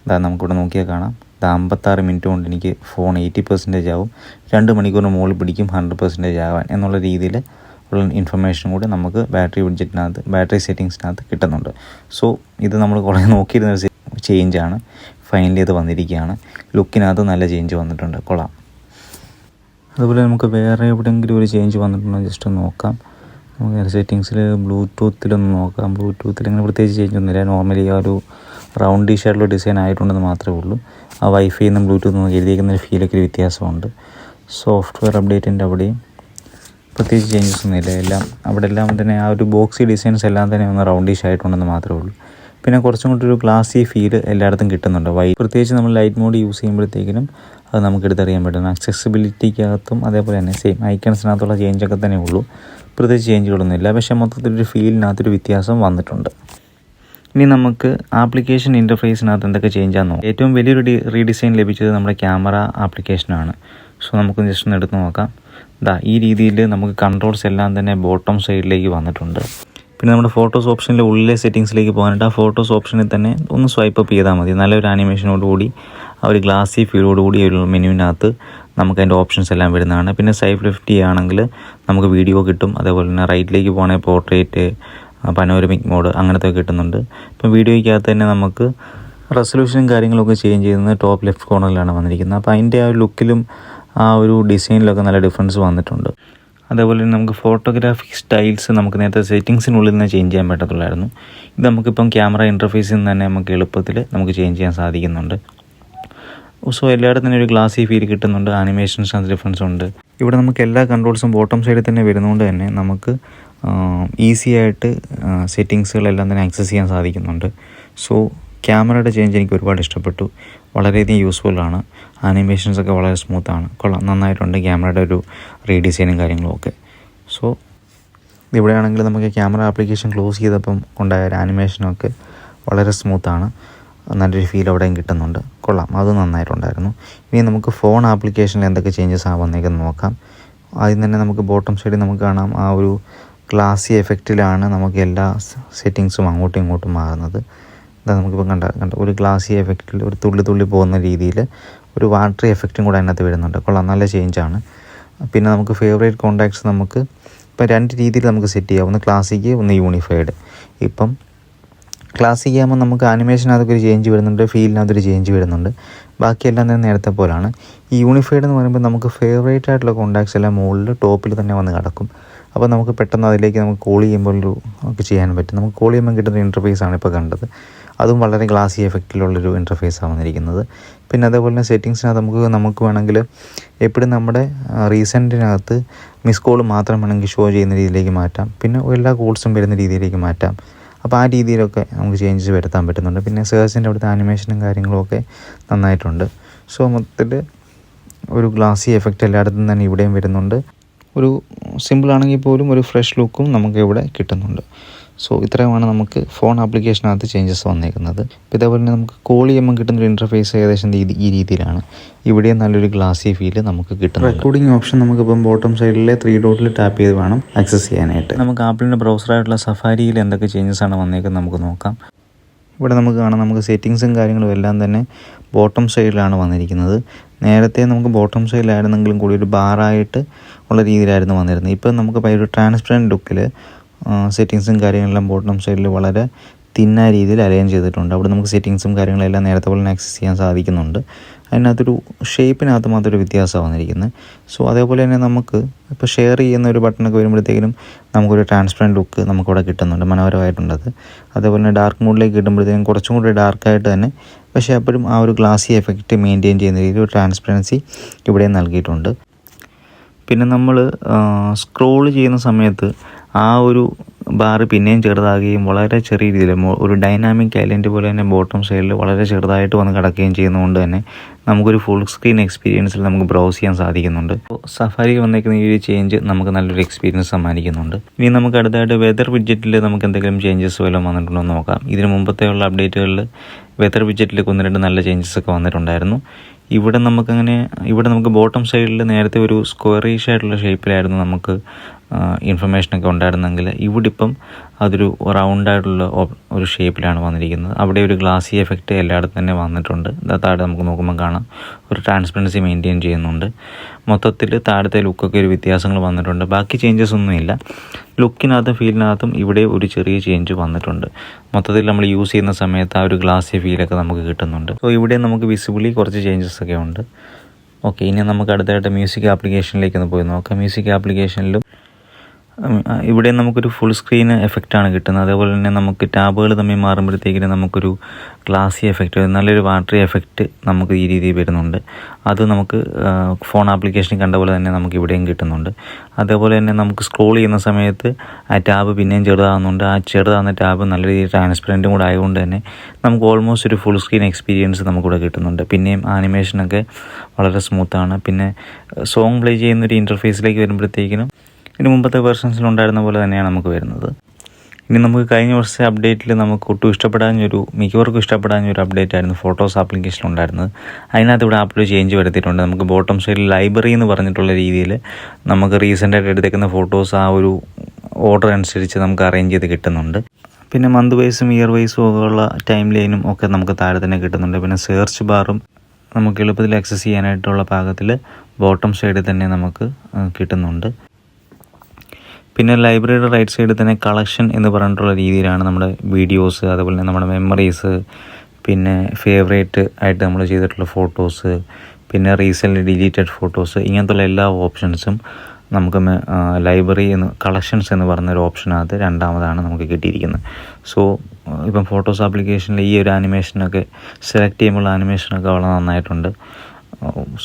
അതാ നമുക്കിവിടെ നോക്കിയാൽ കാണാം. 56 മിനിറ്റ് കൊണ്ട് എനിക്ക് ഫോൺ 80% ആവും, 2 മണിക്കൂറിന് മുകളിൽ പിടിക്കും 100% ആവാൻ എന്നുള്ള രീതിയിൽ ഉള്ള ഇൻഫർമേഷൻ കൂടി നമുക്ക് ബാറ്ററി സെറ്റിങ്സിനകത്ത് കിട്ടുന്നുണ്ട്. സോ ഇത് നമ്മൾ കുറേ നോക്കിയിരുന്നൊരു ചേഞ്ചാണ്. ഫൈനലി അത് വന്നിരിക്കുകയാണ്. ലുക്കിനകത്ത് നല്ല ചേഞ്ച് വന്നിട്ടുണ്ട്, കൊള്ളാം. അതുപോലെ നമുക്ക് വേറെ എവിടെയെങ്കിലും ഒരു ചേഞ്ച് വന്നിട്ടുണ്ടോ ജസ്റ്റ് ഒന്ന് നോക്കാം. നമുക്ക് സെറ്റിങ്സിൽ ബ്ലൂടൂത്തിലൊന്ന് നോക്കാം. ബ്ലൂടൂത്തിൽ അങ്ങനെ പ്രത്യേകിച്ച് ചേഞ്ച് ഒന്നുമില്ല. നോർമലി ആ ഒരു റൗണ്ടിഷ് ആയിട്ടുള്ള ഡിസൈൻ ആയിട്ടുണ്ടെന്ന് മാത്രമേ ഉള്ളൂ. ആ വൈഫൈ നിന്നും ബ്ലൂടൂത്ത് എഴുതിയിരിക്കുന്ന ഫീലൊക്കെ ഒരു വ്യത്യാസമുണ്ട്. സോഫ്റ്റ്വെയർ അപ്ഡേറ്റിൻ്റെ അവിടെയും പ്രത്യേകിച്ച് ചേഞ്ചസ് ഒന്നുമില്ല. അവിടെ എല്ലാം തന്നെ ആ ഒരു ബോക്സി ഡിസൈൻസ് എല്ലാം തന്നെ ഒന്ന് റൗണ്ടിഷ് ആയിട്ടുണ്ടെന്ന് മാത്രമേ ഉള്ളൂ. പിന്നെ കുറച്ചും കൂടി ഒരു ക്ലാസി ഫീല് എല്ലായിടത്തും കിട്ടുന്നുണ്ട്. പ്രത്യേകിച്ച് നമ്മൾ ലൈറ്റ് മോഡ് യൂസ് ചെയ്യുമ്പോഴത്തേക്കിനും അത് നമുക്ക് എടുത്തറിയാൻ പറ്റും. ആക്സസിബിലിറ്റിക്കകത്തും അതേപോലെ തന്നെ സെയിം ഐക്കൺസിനകത്തുള്ള ചേഞ്ചൊക്കെ തന്നെ ഉള്ളൂ. പ്രത്യേകിച്ച് ചേഞ്ചുകളൊന്നുമില്ല. പക്ഷേ മൊത്തത്തിലൊരു ഫീലിനകത്തൊരു വ്യത്യാസം വന്നിട്ടുണ്ട്. ഇനി നമുക്ക് ആപ്ലിക്കേഷൻ ഇൻ്റർഫേസിനകത്ത് എന്തൊക്കെ ചേഞ്ചാന്ന് നോക്കാം. ഏറ്റവും വലിയൊരു റീഡിസൈൻ ലഭിച്ചത് നമ്മുടെ ക്യാമറ ആപ്ലിക്കേഷനാണ്. സോ നമുക്ക് ജസ്റ്റ് ഒന്ന് എടുത്ത് നോക്കാം. ഈ രീതിയിൽ നമുക്ക് കൺട്രോൾസ് എല്ലാം തന്നെ ബോട്ടം സൈഡിലേക്ക് വന്നിട്ടുണ്ട്. പിന്നെ നമ്മുടെ ഫോട്ടോസ് ഓപ്ഷനിലെ ഉള്ളിലെ സെറ്റിങ്സിലേക്ക് പോകാനായിട്ട് ആ ഫോട്ടോസ് ഓപ്ഷനിൽ തന്നെ ഒന്ന് സ്വൈപ്പ് അപ്പ് ചെയ്താൽ മതി. നല്ലൊരു ആനിമേഷനോടുകൂടി ആ ഒരു ഗ്ലാസി ഫീലോടുകൂടി ഒരു മെനുവിനകത്ത് നമുക്ക് അതിൻ്റെ ഓപ്ഷൻസ് എല്ലാം വരുന്നതാണ്. പിന്നെ സൈഡ് ലെഫ്റ്റ് ചെയ്യുകയാണെങ്കിൽ നമുക്ക് വീഡിയോ കിട്ടും. അതേപോലെ തന്നെ റൈറ്റിലേക്ക് പോകണമെങ്കിൽ പോർട്രേറ്റ്, പനോരമിക് മോഡ് അങ്ങനത്തെ കിട്ടുന്നുണ്ട്. ഇപ്പം വീഡിയോയ്ക്കകത്ത് തന്നെ നമുക്ക് റെസൊല്യൂഷനും കാര്യങ്ങളൊക്കെ ചേഞ്ച് ചെയ്യുന്നത് ടോപ്പ് ലെഫ്റ്റ് കോർണറിലാണ് വന്നിരിക്കുന്നത്. അപ്പോൾ അതിൻ്റെ ആ ഒരു ലുക്കിലും ആ ഒരു ഡിസൈനിലൊക്കെ നല്ല ഡിഫറൻസ് വന്നിട്ടുണ്ട്. അതേപോലെ തന്നെ നമുക്ക് ഫോട്ടോഗ്രാഫിക് സ്റ്റൈൽസ് നമുക്ക് നേരത്തെ സെറ്റിങ്സിനുള്ളിൽ നിന്ന് ചേഞ്ച് ചെയ്യാൻ പറ്റത്തുള്ളായിരുന്നു. ഇത് നമുക്കിപ്പം ക്യാമറ ഇൻ്റർഫേസിൽ നിന്ന് തന്നെ നമുക്ക് എളുപ്പത്തിൽ നമുക്ക് ചേഞ്ച് ചെയ്യാൻ സാധിക്കുന്നുണ്ട്. സോ എല്ലായിടത്തും തന്നെ ഒരു ഗ്ലാസി ഫീൽ കിട്ടുന്നുണ്ട്. ആനിമേഷൻസ് ഡിഫറൻസ് ഉണ്ട്. ഇവിടെ നമുക്ക് എല്ലാ കൺട്രോൾസും ബോട്ടം സൈഡിൽ തന്നെ വരുന്നതുകൊണ്ട് തന്നെ നമുക്ക് ഈസി ആയിട്ട് സെറ്റിങ്സുകളെല്ലാം തന്നെ ആക്സസ് ചെയ്യാൻ സാധിക്കുന്നുണ്ട്. സോ ക്യാമറയുടെ ചേഞ്ച് എനിക്ക് ഒരുപാട് ഇഷ്ടപ്പെട്ടു. വളരെയധികം യൂസ്ഫുള്ളാണ്. ആനിമേഷൻസൊക്കെ വളരെ സ്മൂത്താണ്, കൊള്ളാം, നന്നായിട്ടുണ്ട് ക്യാമറയുടെ ഒരു റീഡിസൈനും കാര്യങ്ങളും ഒക്കെ. സോ ഇവിടെയാണെങ്കിൽ നമുക്ക് ക്യാമറ ആപ്ലിക്കേഷൻ ക്ലോസ് ചെയ്തപ്പം ഉണ്ടായ ഒരു ആനിമേഷനൊക്കെ വളരെ സ്മൂത്താണ്. നല്ലൊരു ഫീൽ അവിടെയും കിട്ടുന്നുണ്ട്, കൊള്ളാം, അത് നന്നായിട്ടുണ്ടായിരുന്നു. ഇനി നമുക്ക് ഫോൺ ആപ്ലിക്കേഷനിൽ എന്തൊക്കെ ചേഞ്ചസ് വന്നേക്കെന്ന് നോക്കാം. ആദ്യം തന്നെ നമുക്ക് ബോട്ടം സൈഡിൽ നമുക്ക് കാണാം ആ ഒരു ഗ്ലാസി എഫക്റ്റിലാണ് നമുക്ക് എല്ലാ സെറ്റിങ്സും അങ്ങോട്ടും ഇങ്ങോട്ടും മാറുന്നത്. നമുക്കിപ്പം കണ്ട ഒരു ഗ്ലാസി എഫക്റ്റിൽ ഒരു തുള്ളി പോകുന്ന രീതിയിൽ ഒരു വാട്ടറി എഫക്റ്റും കൂടെ അതിനകത്ത് വരുന്നുണ്ട്, കൊള്ളാം, നല്ല ചേഞ്ചാണ്. പിന്നെ നമുക്ക് ഫേവറേറ്റ് കോണ്ടാക്ട്സ് നമുക്ക് ഇപ്പം 2 രീതിയിൽ നമുക്ക് സെറ്റ് ചെയ്യാം. ഒന്ന് ക്ലാസിക്, ഒന്ന് യൂണിഫൈഡ്. ഇപ്പം ക്ലാസിക് ആകുമ്പോൾ നമുക്ക് ആനിമേഷനകത്തൊക്കെ ഒരു ചേഞ്ച് വരുന്നുണ്ട്, ഫീലിനകത്തൊരു ചേഞ്ച് വരുന്നുണ്ട്. ബാക്കിയെല്ലാം തന്നെ നേരത്തെ പോലാണ്. ഈ യൂണിഫൈഡ് എന്ന് പറയുമ്പോൾ നമുക്ക് ഫേവറേറ്റ് ആയിട്ടുള്ള കോണ്ടാക്ട്സ് എല്ലാം മുകളിൽ ടോപ്പിൽ തന്നെ വന്ന് കിടക്കും. അപ്പോൾ നമുക്ക് പെട്ടെന്ന് അതിലേക്ക് നമുക്ക് കോൾ ചെയ്യുമ്പോൾ ഒക്കെ ചെയ്യാൻ പറ്റും. നമുക്ക് കോൾ ചെയ്യുമ്പോൾ കിട്ടുന്ന ഇൻ്റർഫേസാണ് ഇപ്പോൾ കണ്ടത്. അതും വളരെ ഗ്ലാസി എഫക്റ്റിലുള്ളൊരു ഇൻ്റർഫേസാണ് വന്നിരിക്കുന്നത്. പിന്നെ അതേപോലെ തന്നെ സെറ്റിങ്സിനകത്ത് നമുക്ക് വേണമെങ്കിൽ എപ്പോഴും നമ്മുടെ റീസെൻറ്റിനകത്ത് മിസ് കോൾ മാത്രം വേണമെങ്കിൽ ഷോ ചെയ്യുന്ന രീതിയിലേക്ക് മാറ്റാം. പിന്നെ എല്ലാ കോൾസും വരുന്ന രീതിയിലേക്ക് മാറ്റാം. അപ്പോൾ ആ രീതിയിലൊക്കെ നമുക്ക് ചേഞ്ചസ് വരുത്താൻ പറ്റുന്നുണ്ട്. പിന്നെ സെർച്ചിൻ്റെ അവിടുത്തെ ആനിമേഷനും കാര്യങ്ങളും ഒക്കെ നന്നായിട്ടുണ്ട്. സോ മൊത്തത്തിൽ ഒരു ഗ്ലാസി എഫക്റ്റ് എല്ലായിടത്തും തന്നെ ഇവിടെയും വരുന്നുണ്ട്. ഒരു സിമ്പിളാണെങ്കിൽ പോലും ഒരു ഫ്രഷ് ലുക്കും നമുക്ക് ഇവിടെ കിട്ടുന്നുണ്ട്. സോ ഇത്രയുമാണ് നമുക്ക് ഫോൺ ആപ്ലിക്കേഷനകത്ത് ചേഞ്ചസ് വന്നേക്കുന്നത്. ഇപ്പോൾ ഇതേപോലെ തന്നെ നമുക്ക് കോൾ ചെയ്യുമ്പോൾ കിട്ടുന്നൊരു ഇൻ്റർഫേസ് ഏകദേശം ഈ രീതിയിലാണ്. ഇവിടെയും നല്ലൊരു ഗ്ലാസി ഫീല് നമുക്ക് കിട്ടുന്നത്. റെക്കോർഡിംഗ് ഓപ്ഷൻ നമുക്കിപ്പം ബോട്ടം സൈഡിലെ 3 ഡോട്ടിൽ ടാപ്പ് ചെയ്ത് വേണം ആക്സസ് ചെയ്യാനായിട്ട്. നമുക്ക് ആപ്പിളിൻ്റെ ബ്രൗസറായിട്ടുള്ള സഫാരിയിൽ എന്തൊക്കെ ചേഞ്ചസ് ആണ് വന്നേക്കുന്നത് നമുക്ക് നോക്കാം. ഇവിടെ നമുക്ക് കാണാം, നമുക്ക് സെറ്റിങ്സും കാര്യങ്ങളും എല്ലാം തന്നെ ബോട്ടം സൈഡിലാണ് വന്നിരിക്കുന്നത്. നേരത്തെ നമുക്ക് ബോട്ടം സൈഡിലായിരുന്നെങ്കിലും കൂടി ഒരു ബാറായിട്ട് ഉള്ള രീതിയിലായിരുന്നു വന്നിരുന്നത്. ഇപ്പം നമുക്ക് ഒരു ട്രാൻസ്പെറൻറ്റ് ലുക്കിൽ സെറ്റിങ്സും കാര്യങ്ങളെല്ലാം ബോട്ടം സൈഡിൽ വളരെ തിന്നായ രീതിയിൽ അലൈൻ ചെയ്തിട്ടുണ്ട്. അവിടെ നമുക്ക് സെറ്റിങ്സും കാര്യങ്ങളെല്ലാം നേരത്തെ പോലെ ആക്സസ് ചെയ്യാൻ സാധിക്കുന്നുണ്ട്. അതിനകത്തൊരു ഷേപ്പിനകത്ത് മാത്രമൊരു വ്യത്യാസമാണ് വന്നിരിക്കുന്നത്. സോ അതേപോലെ തന്നെ നമുക്ക് ഇപ്പോൾ ഷെയർ ചെയ്യുന്ന ഒരു ബട്ടണൊക്കെ വരുമ്പോഴത്തേക്കിനും നമുക്കൊരു ട്രാൻസ്പെറൻറ്റ് ലുക്ക് നമുക്കിവിടെ കിട്ടുന്നുണ്ട്, മനോഹരമായിട്ടുണ്ടത്. അതേപോലെ തന്നെ ഡാർക്ക് മോഡിലേക്ക് കിട്ടുമ്പോഴത്തേക്കും കുറച്ചും കൂടി ഡാർക്കായിട്ട് തന്നെ, പക്ഷേ അപ്പോഴും ആ ഒരു ഗ്ലാസി എഫക്റ്റ് മെയിൻറ്റെയിൻ ചെയ്യുന്ന രീതിയിൽ ഒരു ട്രാൻസ്പെറൻസി ഇവിടെ നൽകിയിട്ടുണ്ട്. പിന്നെ നമ്മൾ സ്ക്രോൾ ചെയ്യുന്ന സമയത്ത് ആ ഒരു ബാർ പിന്നെയും ചെറുതാകുകയും വളരെ ചെറിയ രീതിയിൽ ഒരു ഡൈനാമിക് ഐലൻഡ് പോലെ തന്നെ ബോട്ടം സൈഡിൽ വളരെ ചെറുതായിട്ട് വന്ന് കിടക്കുകയും ചെയ്യുന്നതുകൊണ്ട് തന്നെ നമുക്കൊരു ഫുൾ സ്ക്രീൻ എക്സ്പീരിയൻസിൽ നമുക്ക് ബ്രൗസ് ചെയ്യാൻ സാധിക്കുന്നുണ്ട്. സഫാരി വന്നേക്കുന്ന ഈ ഒരു ചേഞ്ച് നമുക്ക് നല്ലൊരു എക്സ്പീരിയൻസ് സമ്മാനിക്കുന്നുണ്ട്. ഇനി നമുക്ക് അടുത്തായിട്ട് വെതർ വിഡ്ജറ്റിൽ നമുക്ക് എന്തെങ്കിലും ചേഞ്ചസ് വല്ലതും വന്നിട്ടുണ്ടോ എന്ന് നോക്കാം. ഇതിന് മുമ്പത്തെയുള്ള അപ്ഡേറ്റുകളിൽ വെതർ വിഡ്ജറ്റിൽ 1-2 നല്ല ചേഞ്ചസ് ഒക്കെ വന്നിട്ടുണ്ടായിരുന്നു. ഇവിടെ നമുക്ക് ബോട്ടം സൈഡിൽ നേരത്തെ ഒരു സ്ക്വയറിഷ് ആയിട്ടുള്ള ഷേപ്പിലായിരുന്നു നമുക്ക് ഇൻഫർമേഷനൊക്കെ ഉണ്ടായിരുന്നെങ്കിൽ ഇവിടെ ഇപ്പം അതൊരു റൗണ്ടായിട്ടുള്ള ഒരു ഷേപ്പിലാണ് വന്നിരിക്കുന്നത്. അവിടെ ഒരു ഗ്ലാസി എഫക്റ്റ് എല്ലായിടത്തും തന്നെ വന്നിട്ടുണ്ട്. താഴെ നമുക്ക് നോക്കുമ്പോൾ കാണാം ഒരു ട്രാൻസ്പെറൻസി മെയിൻറ്റെയിൻ ചെയ്യുന്നുണ്ട്. മൊത്തത്തിൽ താഴത്തെ ലുക്കൊക്കെ ഒരു വ്യത്യാസങ്ങൾ വന്നിട്ടുണ്ട്. ബാക്കി ചേഞ്ചസ് ഒന്നുമില്ല. ലുക്കിനകത്തും ഫീലിനകത്തും ഇവിടെ ഒരു ചെറിയ ചേഞ്ച് വന്നിട്ടുണ്ട്. മൊത്തത്തിൽ നമ്മൾ യൂസ് ചെയ്യുന്ന സമയത്ത് ആ ഒരു ഗ്ലാസി ഫീലൊക്കെ നമുക്ക് കിട്ടുന്നുണ്ട്. സോ ഇവിടെ നമുക്ക് വിസിബിളി കുറച്ച് ചേഞ്ചസ് ഒക്കെ ഉണ്ട്. ഓക്കെ, ഇനി നമുക്ക് അടുത്തായിട്ട് മ്യൂസിക് ആപ്ലിക്കേഷനിലേക്ക് ഒന്ന് പോയി നോക്കാം. മ്യൂസിക് ആപ്ലിക്കേഷനിലും ഇവിടെ നമുക്കൊരു ഫുൾ സ്ക്രീൻ എഫക്റ്റാണ് കിട്ടുന്നത്. അതേപോലെ തന്നെ നമുക്ക് ടാബുകൾ തമ്മിൽ മാറുമ്പോഴത്തേക്കിന് നമുക്കൊരു ഗ്ലാസി എഫക്റ്റ്, നല്ലൊരു വാട്ടറി എഫക്റ്റ് നമുക്ക് ഈ രീതിയിൽ വരുന്നുണ്ട്. അത് നമുക്ക് ഫോൺ ആപ്ലിക്കേഷനിൽ കണ്ട പോലെ തന്നെ നമുക്ക് ഇവിടെയും കിട്ടുന്നുണ്ട്. അതേപോലെ തന്നെ നമുക്ക് സ്ക്രോൾ ചെയ്യുന്ന സമയത്ത് ആ ടാബ് പിന്നെയും ചെറുതാകുന്നുണ്ട്. ആ ചെറുതാകുന്ന ടാബ് നല്ല രീതിയിൽ ട്രാൻസ്പെറൻറ്റും കൂടെ ആയതുകൊണ്ട് തന്നെ നമുക്ക് ഓൾമോസ്റ്റ് ഒരു ഫുൾ സ്ക്രീൻ എക്സ്പീരിയൻസ് നമുക്കിവിടെ കിട്ടുന്നുണ്ട്. പിന്നെയും ആനിമേഷനൊക്കെ വളരെ സ്മൂത്താണ്. പിന്നെ സോങ് പ്ലേ ചെയ്യുന്നൊരു ഇൻ്റർഫേസിലേക്ക് വരുമ്പോഴത്തേക്കിനും ഇതിന് മുമ്പത്തെ വെർഷൻസിലുണ്ടായിരുന്ന പോലെ തന്നെയാണ് നമുക്ക് വരുന്നത്. ഇനി നമുക്ക് കഴിഞ്ഞ വർഷത്തെ അപ്ഡേറ്റിൽ നമുക്ക് ഒട്ടും മിക്കവർക്കും ഇഷ്ടപ്പെടാഞ്ഞൊരു അപ്ഡേറ്റ് ആയിരുന്നു ഫോട്ടോസ് ആപ്ലിക്കേഷനിലുണ്ടായിരുന്നത്. അതിനകത്ത് ഇവിടെ ആപ്പിൽ ചേഞ്ച് വരുത്തിയിട്ടുണ്ട്. നമുക്ക് ബോട്ടം സൈഡിൽ ലൈബ്രറി എന്ന് പറഞ്ഞിട്ടുള്ള രീതിയിൽ നമുക്ക് റീസെൻ്റായിട്ട് എടുത്തേക്കുന്ന ഫോട്ടോസ് ആ ഒരു ഓർഡർ അനുസരിച്ച് നമുക്ക് അറേഞ്ച് ചെയ്ത് കിട്ടുന്നുണ്ട്. പിന്നെ മന്ത് വൈസും ഇയർ വൈസും ഉള്ള ടൈം ലൈനും ഒക്കെ നമുക്ക് താഴെ തന്നെ കിട്ടുന്നുണ്ട്. പിന്നെ സെർച്ച് ബാറും നമുക്ക് എളുപ്പത്തിൽ ആക്സസ് ചെയ്യാനായിട്ടുള്ള പാകത്തിൽ ബോട്ടം സൈഡിൽ തന്നെ നമുക്ക് കിട്ടുന്നുണ്ട്. പിന്നെ ലൈബ്രറിയുടെ റൈറ്റ് സൈഡിൽ തന്നെ കളക്ഷൻ എന്ന് പറഞ്ഞിട്ടുള്ള രീതിയിലാണ് നമ്മുടെ വീഡിയോസ്, അതുപോലെ തന്നെ നമ്മുടെ മെമ്മറീസ്, പിന്നെ ഫേവറേറ്റ് ആയിട്ട് നമ്മൾ ചെയ്തിട്ടുള്ള ഫോട്ടോസ്, പിന്നെ റീസെൻ്റ്ലി ഡിലീറ്റഡ് ഫോട്ടോസ്, ഇങ്ങനത്തുള്ള എല്ലാ ഓപ്ഷൻസും നമുക്ക് ലൈബ്രറി കളക്ഷൻസ് എന്ന് പറഞ്ഞൊരു ഓപ്ഷനകത്ത് രണ്ടാമതാണ് നമുക്ക് കിട്ടിയിരിക്കുന്നത്. സോ ഇപ്പം ഫോട്ടോസ് ആപ്ലിക്കേഷനിൽ ഈ ഒരു ആനിമേഷനൊക്കെ സെലക്ട് ചെയ്യുമ്പോൾ ആനിമേഷനൊക്കെ വളരെ നന്നായിട്ടുണ്ട്.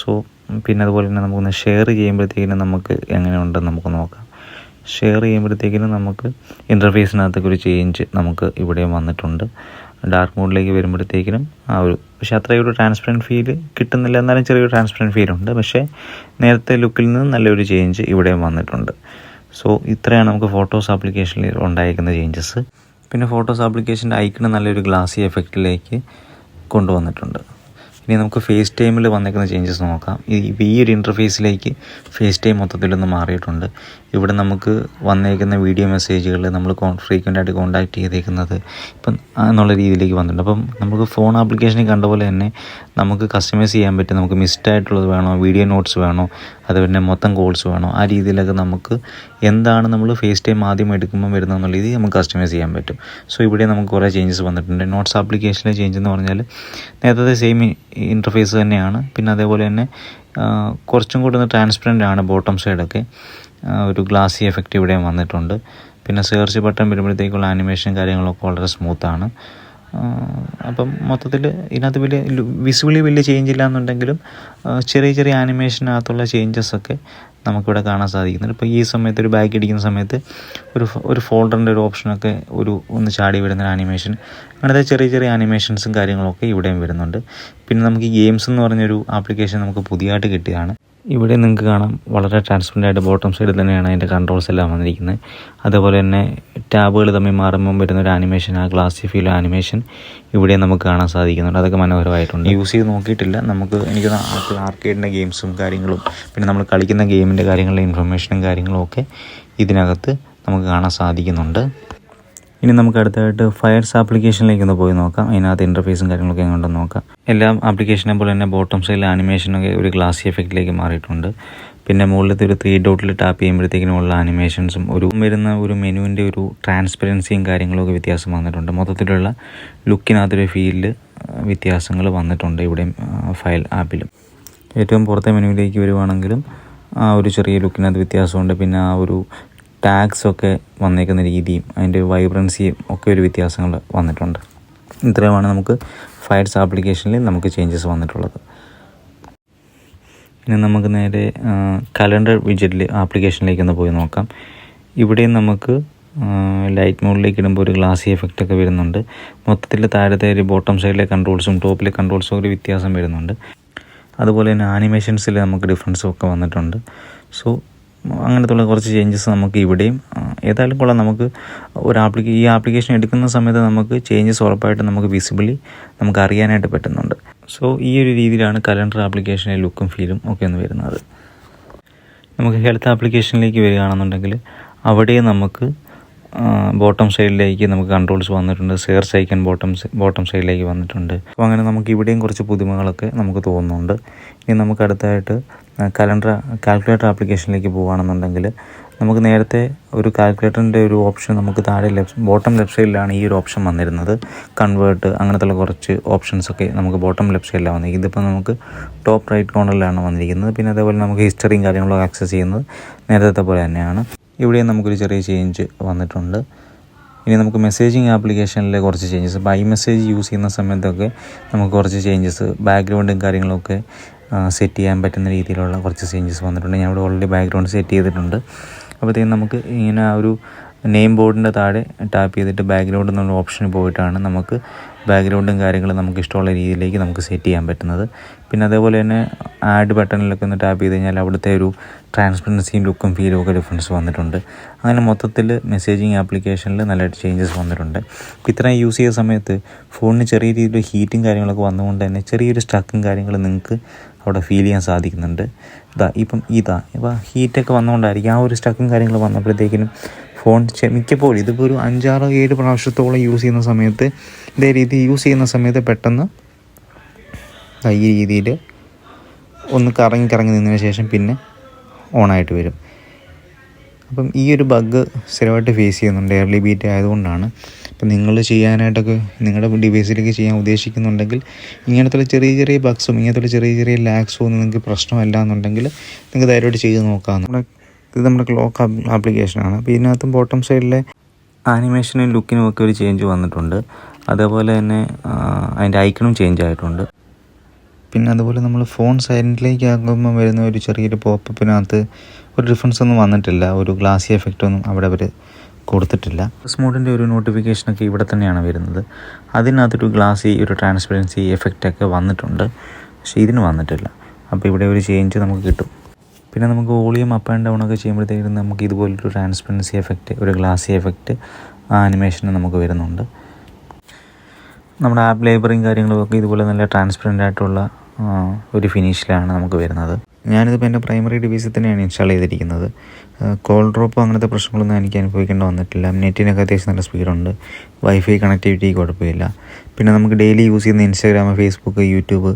സോ പിന്നെ അതുപോലെ തന്നെ നമുക്കൊന്ന് ഷെയർ ചെയ്യുമ്പോഴത്തേക്കിനും നമുക്ക് എങ്ങനെയുണ്ടെന്ന് നമുക്ക് നോക്കാം. ഷെയർ ചെയ്യുമ്പോഴത്തേക്കിനും നമുക്ക് ഇൻ്റർഫേസിനകത്തൊക്കെ ഒരു ചേഞ്ച് നമുക്ക് ഇവിടെ വന്നിട്ടുണ്ട്. ഡാർക്ക് മോഡിലേക്ക് വരുമ്പോഴത്തേക്കിനും പക്ഷേ അത്രയൊരു ട്രാൻസ്പെറൻറ്റ് ഫീൽ കിട്ടുന്നില്ല. എന്നാലും ചെറിയൊരു ട്രാൻസ്പെറൻറ്റ് ഫീലുണ്ട്. പക്ഷേ നേരത്തെ ലുക്കിൽ നിന്ന് നല്ലൊരു ചേഞ്ച് ഇവിടെയും വന്നിട്ടുണ്ട്. സോ ഇത്രയാണ് നമുക്ക് ഫോട്ടോസ് ആപ്ലിക്കേഷനിൽ ഉണ്ടായിരിക്കുന്ന ചേഞ്ചസ്. പിന്നെ ഫോട്ടോസ് ആപ്ലിക്കേഷൻ്റെ ഐക്കണ് നല്ലൊരു ഗ്ലാസി എഫക്റ്റിലേക്ക് കൊണ്ടുവന്നിട്ടുണ്ട്. ഇനി നമുക്ക് ഫേസ് ടൈമിൽ വന്നേക്കുന്ന ചേഞ്ചസ് നോക്കാം. ഈ ഒരു ഇൻ്റർഫേസിലേക്ക് ഫേസ് ടൈം മൊത്തത്തിലൊന്ന് മാറിയിട്ടുണ്ട്. ഇവിടെ നമുക്ക് വന്നേക്കുന്ന വീഡിയോ മെസ്സേജുകൾ നമ്മൾ ഫ്രീക്വൻ്റ് ആയിട്ട് കോൺടാക്റ്റ് ചെയ്തേക്കുന്നത് ഇപ്പം എന്നുള്ള രീതിയിലേക്ക് വന്നിട്ടുണ്ട്. അപ്പം നമുക്ക് ഫോൺ ആപ്ലിക്കേഷനിൽ കണ്ട പോലെ തന്നെ നമുക്ക് കസ്റ്റമൈസ് ചെയ്യാൻ പറ്റും. നമുക്ക് മിസ്ഡ് ആയിട്ടുള്ളത് വേണോ, വീഡിയോ നോട്ട്സ് വേണോ, അതുപോലെ മൊത്തം കോൾസ് വേണോ, ആ രീതിയിലൊക്കെ നമുക്ക് എന്താണ് നമ്മൾ ഫേസ് ടൈം ആദ്യം എടുക്കുമ്പോൾ വരുന്നതെന്നുള്ള രീതി നമുക്ക് കസ്റ്റമൈസ് ചെയ്യാൻ പറ്റും. സോ ഇവിടെ നമുക്ക് കുറേ ചേഞ്ചസ് വന്നിട്ടുണ്ട്. നോട്ട്സ് ആപ്ലിക്കേഷനിലെ ചേഞ്ച് എന്ന് പറഞ്ഞാൽ നേരത്തെ സെയിം ഇൻ്റർഫേസ് തന്നെയാണ്. പിന്നെ അതേപോലെ തന്നെ കുറച്ചും കൂടി ഒന്ന് ട്രാൻസ്പെറൻ്റ് ആണ് ബോട്ടം സൈഡൊക്കെ. ഒരു ഗ്ലാസി എഫക്റ്റ് ഇവിടെയും വന്നിട്ടുണ്ട്. പിന്നെ സെർച്ച് ബട്ടൺ വരുമ്പോഴത്തേക്കുള്ള ആനിമേഷൻ കാര്യങ്ങളൊക്കെ വളരെ സ്മൂത്താണ്. അപ്പം മൊത്തത്തിൽ ഇതിനകത്ത് വിസിബിളി വലിയ ചേഞ്ച് ഇല്ല എന്നുണ്ടെങ്കിലും ചെറിയ ചെറിയ ആനിമേഷനകത്തുള്ള ചേഞ്ചസൊക്കെ നമുക്കിവിടെ കാണാൻ സാധിക്കുന്നുണ്ട്. ഇപ്പോൾ ഈ സമയത്ത് ഒരു ബാഗ് ഇടിക്കുന്ന സമയത്ത് ഒരു ഫോൾഡറിൻ്റെ ഒരു ഓപ്ഷനൊക്കെ ഒന്ന് ചാടി വരുന്ന ആനിമേഷൻ, അങ്ങനത്തെ ചെറിയ ചെറിയ ആനിമേഷൻസും കാര്യങ്ങളൊക്കെ ഇവിടെയും വരുന്നുണ്ട്. പിന്നെ നമുക്ക് ഈ ഗെയിംസ് എന്ന് പറഞ്ഞൊരു ആപ്ലിക്കേഷൻ നമുക്ക് പുതിയതായിട്ട് കിട്ടിയതാണ്. ഇവിടെ നിങ്ങൾക്ക് കാണാം വളരെ ട്രാൻസ്പെറൻ്റ് ആയിട്ട് ബോട്ടം സൈഡിൽ തന്നെയാണ് അതിൻ്റെ കൺട്രോൾസ് എല്ലാം വന്നിരിക്കുന്നത്. അതേപോലെ തന്നെ ടാബുകൾ തമ്മിൽ മാറുമ്പം വരുന്നൊരു ആനിമേഷൻ, ആ ഗ്ലാസി ഫീൽ ആനിമേഷൻ ഇവിടെ നമുക്ക് കാണാൻ സാധിക്കുന്നുണ്ട്. അതൊക്കെ മനോഹരമായിട്ടുണ്ട്. യൂസ് ചെയ്ത് നോക്കിയിട്ടില്ല. എനിക്ക് ആപ്പിൾ ആർക്കേഡിൻ്റെ ഗെയിംസും കാര്യങ്ങളും പിന്നെ നമ്മൾ കളിക്കുന്ന ഗെയിമിൻ്റെ കാര്യങ്ങളുടെ ഇൻഫർമേഷനും കാര്യങ്ങളും ഒക്കെ ഇതിനകത്ത് നമുക്ക് കാണാൻ സാധിക്കുന്നുണ്ട്. ഇനി നമുക്ക് അടുത്തായിട്ട് ഫയർസ് ആപ്ലിക്കേഷനിലേക്ക് ഒന്ന് പോയി നോക്കാം. അതിനകത്ത് ഇൻ്റർഫേസും കാര്യങ്ങളൊക്കെ എങ്ങനെയുണ്ടെന്ന് നോക്കാം. എല്ലാ ആപ്ലിക്കേഷനെ പോലെ തന്നെ ബോട്ടം സൈഡിലെ ആനിമേഷനൊക്കെ ഒരു ഗ്ലാസി എഫക്റ്റിലേക്ക് മാറിയിട്ടുണ്ട്. പിന്നെ മുകളിലത്തെ ഒരു 3 ഡോട്ടിൽ ടാപ്പ് ചെയ്യുമ്പോഴത്തേക്കിനുള്ള ആനിമേഷൻസും വരുന്ന ഒരു മെനുവിൻ്റെ ഒരു ട്രാൻസ്പെറൻസിയും കാര്യങ്ങളൊക്കെ വ്യത്യാസം വന്നിട്ടുണ്ട്. മൊത്തത്തിലുള്ള ലുക്കിനകത്തൊരു ഫീലിൽ വ്യത്യാസങ്ങൾ വന്നിട്ടുണ്ട് ഇവിടെ ഫയൽ ആപ്പിലും. ഏറ്റവും പുറത്തെ മെനുവിലേക്ക് വരുവാണെങ്കിലും ആ ഒരു ചെറിയ ലുക്കിനകത്ത് വ്യത്യാസമുണ്ട്. പിന്നെ ആ ഒരു ടാഗ്സൊക്കെ വന്നേക്കുന്ന രീതിയും അതിൻ്റെ വൈബ്രൻസിയും ഒക്കെ ഒരു വ്യത്യാസങ്ങൾ വന്നിട്ടുണ്ട്. ഇത്രയുമാണ് നമുക്ക് ഫയർസ് ആപ്ലിക്കേഷനിൽ നമുക്ക് ചേഞ്ചസ് വന്നിട്ടുള്ളത്. ഇനി നമുക്ക് നേരെ കലണ്ടർ വിഡ്ജറ്റിൽ ആപ്ലിക്കേഷനിലേക്ക് ഒന്ന് പോയി നോക്കാം. ഇവിടെയും നമുക്ക് ലൈറ്റ് മോഡിലേക്ക് ഇടുമ്പോൾ ഒരു ഗ്ലാസി എഫക്റ്റ് ഒക്കെ വരുന്നുണ്ട്. മൊത്തത്തിൽ താഴത്തെ ഒരു ബോട്ടം സൈഡിലെ കൺട്രോൾസും ടോപ്പിലെ കൺട്രോൾസും ഒരു വ്യത്യാസം വരുന്നുണ്ട്. അതുപോലെ തന്നെ ആനിമേഷൻസിൽ നമുക്ക് ഡിഫറൻസും ഒക്കെ വന്നിട്ടുണ്ട്. സോ അങ്ങനത്തുള്ള കുറച്ച് ചേഞ്ചസ് നമുക്ക് ഇവിടെയും ഏതായാലും കൊള്ളാം. നമുക്ക് ഈ ആപ്ലിക്കേഷൻ എടുക്കുന്ന സമയത്ത് നമുക്ക് ചേഞ്ചസ് ഉറപ്പായിട്ട് നമുക്ക് വിസിബിളി നമുക്ക് അറിയാനായിട്ട് പറ്റുന്നുണ്ട്. സോ ഈ ഒരു രീതിയിലാണ് കലണ്ടർ ആപ്ലിക്കേഷൻ്റെ ലുക്കും ഫീലും ഒക്കെ ഒന്ന് വരുന്നത്. നമുക്ക് ഹെൽത്ത് ആപ്ലിക്കേഷനിലേക്ക് വരികയാണെന്നുണ്ടെങ്കിൽ അവിടെയും നമുക്ക് ബോട്ടം സൈഡിലേക്ക് നമുക്ക് കൺട്രോൾസ് വന്നിട്ടുണ്ട്. സെർച്ച് ഐക്കൺ ബോട്ടം സൈഡിലേക്ക് വന്നിട്ടുണ്ട്. അപ്പോൾ അങ്ങനെ നമുക്ക് ഇവിടെയും കുറച്ച് പുതുമകളൊക്കെ നമുക്ക് തോന്നുന്നുണ്ട്. ഇനി നമുക്ക് അടുത്തായിട്ട് കാൽക്കുലേറ്റർ ആപ്ലിക്കേഷനിലേക്ക് പോവുകയാണെന്നുണ്ടെങ്കിൽ നമുക്ക് നേരത്തെ ഒരു കാൽക്കുലേറ്ററിൻ്റെ ഒരു ഓപ്ഷൻ നമുക്ക് താഴെ ബോട്ടം ലെഫ്റ്റ് സൈഡിലാണ് ഈ ഒരു ഓപ്ഷൻ വന്നിരുന്നത്. കൺവേർട്ട് അങ്ങനത്തുള്ള കുറച്ച് ഓപ്ഷൻസൊക്കെ നമുക്ക് ബോട്ടം ലെഫ്റ്റ് സൈഡിലാണ് വന്നിരിക്കുന്നത്. ഇതിപ്പോൾ നമുക്ക് ടോപ്പ് റൈറ്റ് കോർണറിലാണ് വന്നിരിക്കുന്നത്. പിന്നെ അതേപോലെ നമുക്ക് ഹിസ്റ്ററിയും കാര്യങ്ങളൊക്കെ ആക്സസ് ചെയ്യുന്നത് നേരത്തെ പോലെ തന്നെയാണ്. ഇവിടെയും നമുക്കൊരു ചെറിയ ചേഞ്ച് വന്നിട്ടുണ്ട്. ഇനി നമുക്ക് മെസ്സേജിങ് ആപ്ലിക്കേഷനിലെ കുറച്ച് ചേഞ്ചസ്, ബൈ മെസ്സേജ് യൂസ് ചെയ്യുന്ന സമയത്തൊക്കെ നമുക്ക് കുറച്ച് ചേഞ്ചസ്, ബാക്ക്ഗ്രൗണ്ടും കാര്യങ്ങളൊക്കെ സെറ്റ് ചെയ്യാൻ പറ്റുന്ന രീതിയിലുള്ള കുറച്ച് ചേഞ്ചസ് വന്നിട്ടുണ്ട്. ഞാൻ ഇവിടെ ഓൾറെഡി ബാക്ക്ഗ്രൗണ്ട് സെറ്റ് ചെയ്തിട്ടുണ്ട്. അപ്പോഴത്തേക്കും നമുക്ക് ഇങ്ങനെ ഒരു നെയിം ബോർഡിൻ്റെ താഴെ ടാപ്പ് ചെയ്തിട്ട് ബാക്ക്ഗ്രൗണ്ട് എന്നുള്ള ഓപ്ഷന് പോയിട്ടാണ് നമുക്ക് ബാക്ക്ഗ്രൗണ്ടും കാര്യങ്ങളും നമുക്ക് ഇഷ്ടമുള്ള രീതിയിലേക്ക് നമുക്ക് സെറ്റ് ചെയ്യാൻ പറ്റുന്നത്. പിന്നെ അതേപോലെ തന്നെ ആഡ് ബട്ടണിലൊക്കെ ഒന്ന് ടാപ്പ് ചെയ്ത് കഴിഞ്ഞാൽ അവിടുത്തെ ഒരു ട്രാൻസ്പെറൻസിയും ലുക്കും ഫീലും ഒക്കെ ഡിഫറൻസ് വന്നിട്ടുണ്ട്. അങ്ങനെ മൊത്തത്തിൽ മെസ്സേജിങ് ആപ്ലിക്കേഷനിൽ നല്ല ചേഞ്ചസ് വന്നിട്ടുണ്ട്. ഇത്രയും യൂസ് ചെയ്ത സമയത്ത് ഫോണിന് ചെറിയ രീതിയിൽ ഹീറ്റും കാര്യങ്ങളൊക്കെ വന്നുകൊണ്ട് തന്നെ ചെറിയൊരു സ്റ്റക്കും കാര്യങ്ങളും നിങ്ങൾക്ക് അവിടെ ഫീൽ ചെയ്യാൻ സാധിക്കുന്നുണ്ട്. ഇപ്പോൾ ഹീറ്റൊക്കെ വന്നുകൊണ്ടായിരിക്കും ആ ഒരു സ്റ്റക്കും കാര്യങ്ങൾ വന്നപ്പോഴത്തേക്കിനും ഫോൺ മിക്കപ്പോഴും ഇതിപ്പോൾ ഒരു 5-6-7 പ്രാവശ്യത്തോളം യൂസ് ചെയ്യുന്ന സമയത്ത് ഇതേ രീതി യൂസ് ചെയ്യുന്ന സമയത്ത് പെട്ടെന്ന് ഈ രീതിയിൽ ഒന്ന് കറങ്ങി നിന്നതിന് ശേഷം പിന്നെ ഓണായിട്ട് വരും. അപ്പം ഈ ഒരു ബഗ് സ്ഥിരമായിട്ട് ഫേസ് ചെയ്യുന്നുണ്ട് എയർലി ബീറ്റ് ആയതുകൊണ്ടാണ്. അപ്പം നിങ്ങൾ ചെയ്യാനായിട്ടൊക്കെ നിങ്ങളുടെ ഡിവൈസിലേക്ക് ചെയ്യാൻ ഉദ്ദേശിക്കുന്നുണ്ടെങ്കിൽ ഇങ്ങനത്തെ ചെറിയ ബഗ്സും ഇങ്ങനത്തെ ചെറിയ ലാഗ്സും ഒന്നും നിങ്ങൾക്ക് പ്രശ്നമല്ല എന്നുണ്ടെങ്കിൽ നിങ്ങൾക്ക് ധൈര്യമായിട്ട് ചെയ്ത് നോക്കാം. ഇത് നമ്മുടെ ക്ലോക്ക് ആപ്ലിക്കേഷനാണ്. അപ്പോൾ ഇതിനകത്തും ബോട്ടം സൈഡിലെ ആനിമേഷനും ലുക്കിനും ഒക്കെ ഒരു ചേഞ്ച് വന്നിട്ടുണ്ട്. അതേപോലെ തന്നെ അതിൻ്റെ ഐക്കണും ചേഞ്ച് ആയിട്ടുണ്ട്. പിന്നെ അതുപോലെ നമ്മൾ ഫോൺ സൈലൻറ്റിലേക്ക് ആക്കുമ്പോൾ വരുന്ന ഒരു ചെറിയൊരു പോപ്പപ്പിനകത്ത് ഒരു ഡിഫറൻസ് ഒന്നും വന്നിട്ടില്ല. ഒരു ഗ്ലാസി എഫക്റ്റ് ഒന്നും അവിടെ അവർ കൊടുത്തിട്ടില്ല. സ്മൂട്ടിൻ്റെ ഒരു നോട്ടിഫിക്കേഷനൊക്കെ ഇവിടെ തന്നെയാണ് വരുന്നത്. അതിനകത്തൊരു ഗ്ലാസി ഒരു ട്രാൻസ്പെറൻസി എഫക്റ്റൊക്കെ വന്നിട്ടുണ്ട്. പക്ഷേ ഇതിന് വന്നിട്ടില്ല. അപ്പോൾ ഇവിടെ ഒരു ചേഞ്ച് നമുക്ക് കിട്ടും. പിന്നെ നമുക്ക് വോളിയം അപ്പ് ആൻഡ് ഡൗൺ ഒക്കെ ചെയ്യുമ്പോഴത്തേക്കും നമുക്ക് ഇതുപോലൊരു ട്രാൻസ്പെറൻസി എഫക്റ്റ്, ഒരു ഗ്ലാസി എഫക്റ്റ് ആ ആനിമേഷന് നമുക്ക് വരുന്നുണ്ട്. നമ്മുടെ ആപ്പ് ലൈബ്രറിയും കാര്യങ്ങളൊക്കെ ഇതുപോലെ നല്ല ട്രാൻസ്പെറൻ്റ് ആയിട്ടുള്ള ഒരു ഫിനിഷിലാണ് നമുക്ക് വരുന്നത്. ഞാനിതിപ്പോൾ എൻ്റെ പ്രൈമറി ഡിവൈസിൽ തന്നെയാണ് ഇൻസ്റ്റാൾ ചെയ്തിരിക്കുന്നത്. കോൾ ഡ്രോപ്പോ അങ്ങനത്തെ പ്രശ്നങ്ങളൊന്നും എനിക്ക് അനുഭവിക്കേണ്ടി വന്നിട്ടില്ല. നെറ്റിനൊക്കെ അത്യാവശ്യം നല്ല സ്പീഡുണ്ട്. വൈഫൈ കണക്ടിവിറ്റി കുഴപ്പമില്ല. പിന്നെ നമുക്ക് ഡെയിലി യൂസ് ചെയ്യുന്ന ഇൻസ്റ്റാഗ്രാം, ഫേസ്ബുക്ക്, യൂട്യൂബ്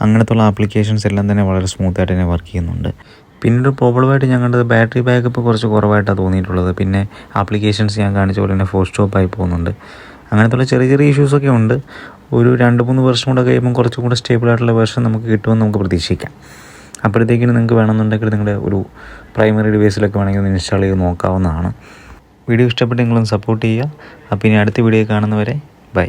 അങ്ങനത്തുള്ള ആപ്ലിക്കേഷൻസ് എല്ലാം തന്നെ വളരെ സ്മൂത്തായിട്ട് തന്നെ വർക്ക് ചെയ്യുന്നുണ്ട്. പിന്നീട് പ്രോബ്ലമായിട്ട് ഞാൻ കണ്ടത് ബാറ്ററി ബാക്കപ്പ് കുറച്ച് കുറവായിട്ടാണ് തോന്നിയിട്ടുള്ളത്. പിന്നെ ആപ്ലിക്കേഷൻസ് ഞാൻ കാണിച്ച പോലെ തന്നെ ഫോർ സ്റ്റോപ്പായി പോകുന്നുണ്ട്. അങ്ങനത്തുള്ള ചെറിയ ഇഷ്യൂസൊക്കെ ഉണ്ട്. ഒരു 2-3 വർഷം കൂടെ കഴിയുമ്പോൾ കുറച്ചും കൂടെ സ്റ്റേബിളായിട്ടുള്ള വേർഷൻ നമുക്ക് കിട്ടുമെന്ന് നമുക്ക് പ്രതീക്ഷിക്കാം. അപ്പോഴത്തേക്കിന് നിങ്ങൾക്ക് വേണമെന്നുണ്ടെങ്കിൽ നിങ്ങളുടെ ഒരു പ്രൈമറി ഡിവൈസിലൊക്കെ വേണമെങ്കിൽ ഒന്ന് ഇൻസ്റ്റാൾ ചെയ്ത് നോക്കാവുന്നതാണ്. വീഡിയോ ഇഷ്ടപ്പെട്ട് നിങ്ങളൊന്ന് സപ്പോർട്ട് ചെയ്യുക. അപ്പോൾ ഇനി അടുത്ത വീഡിയോ കാണുന്നവരെ ബൈ.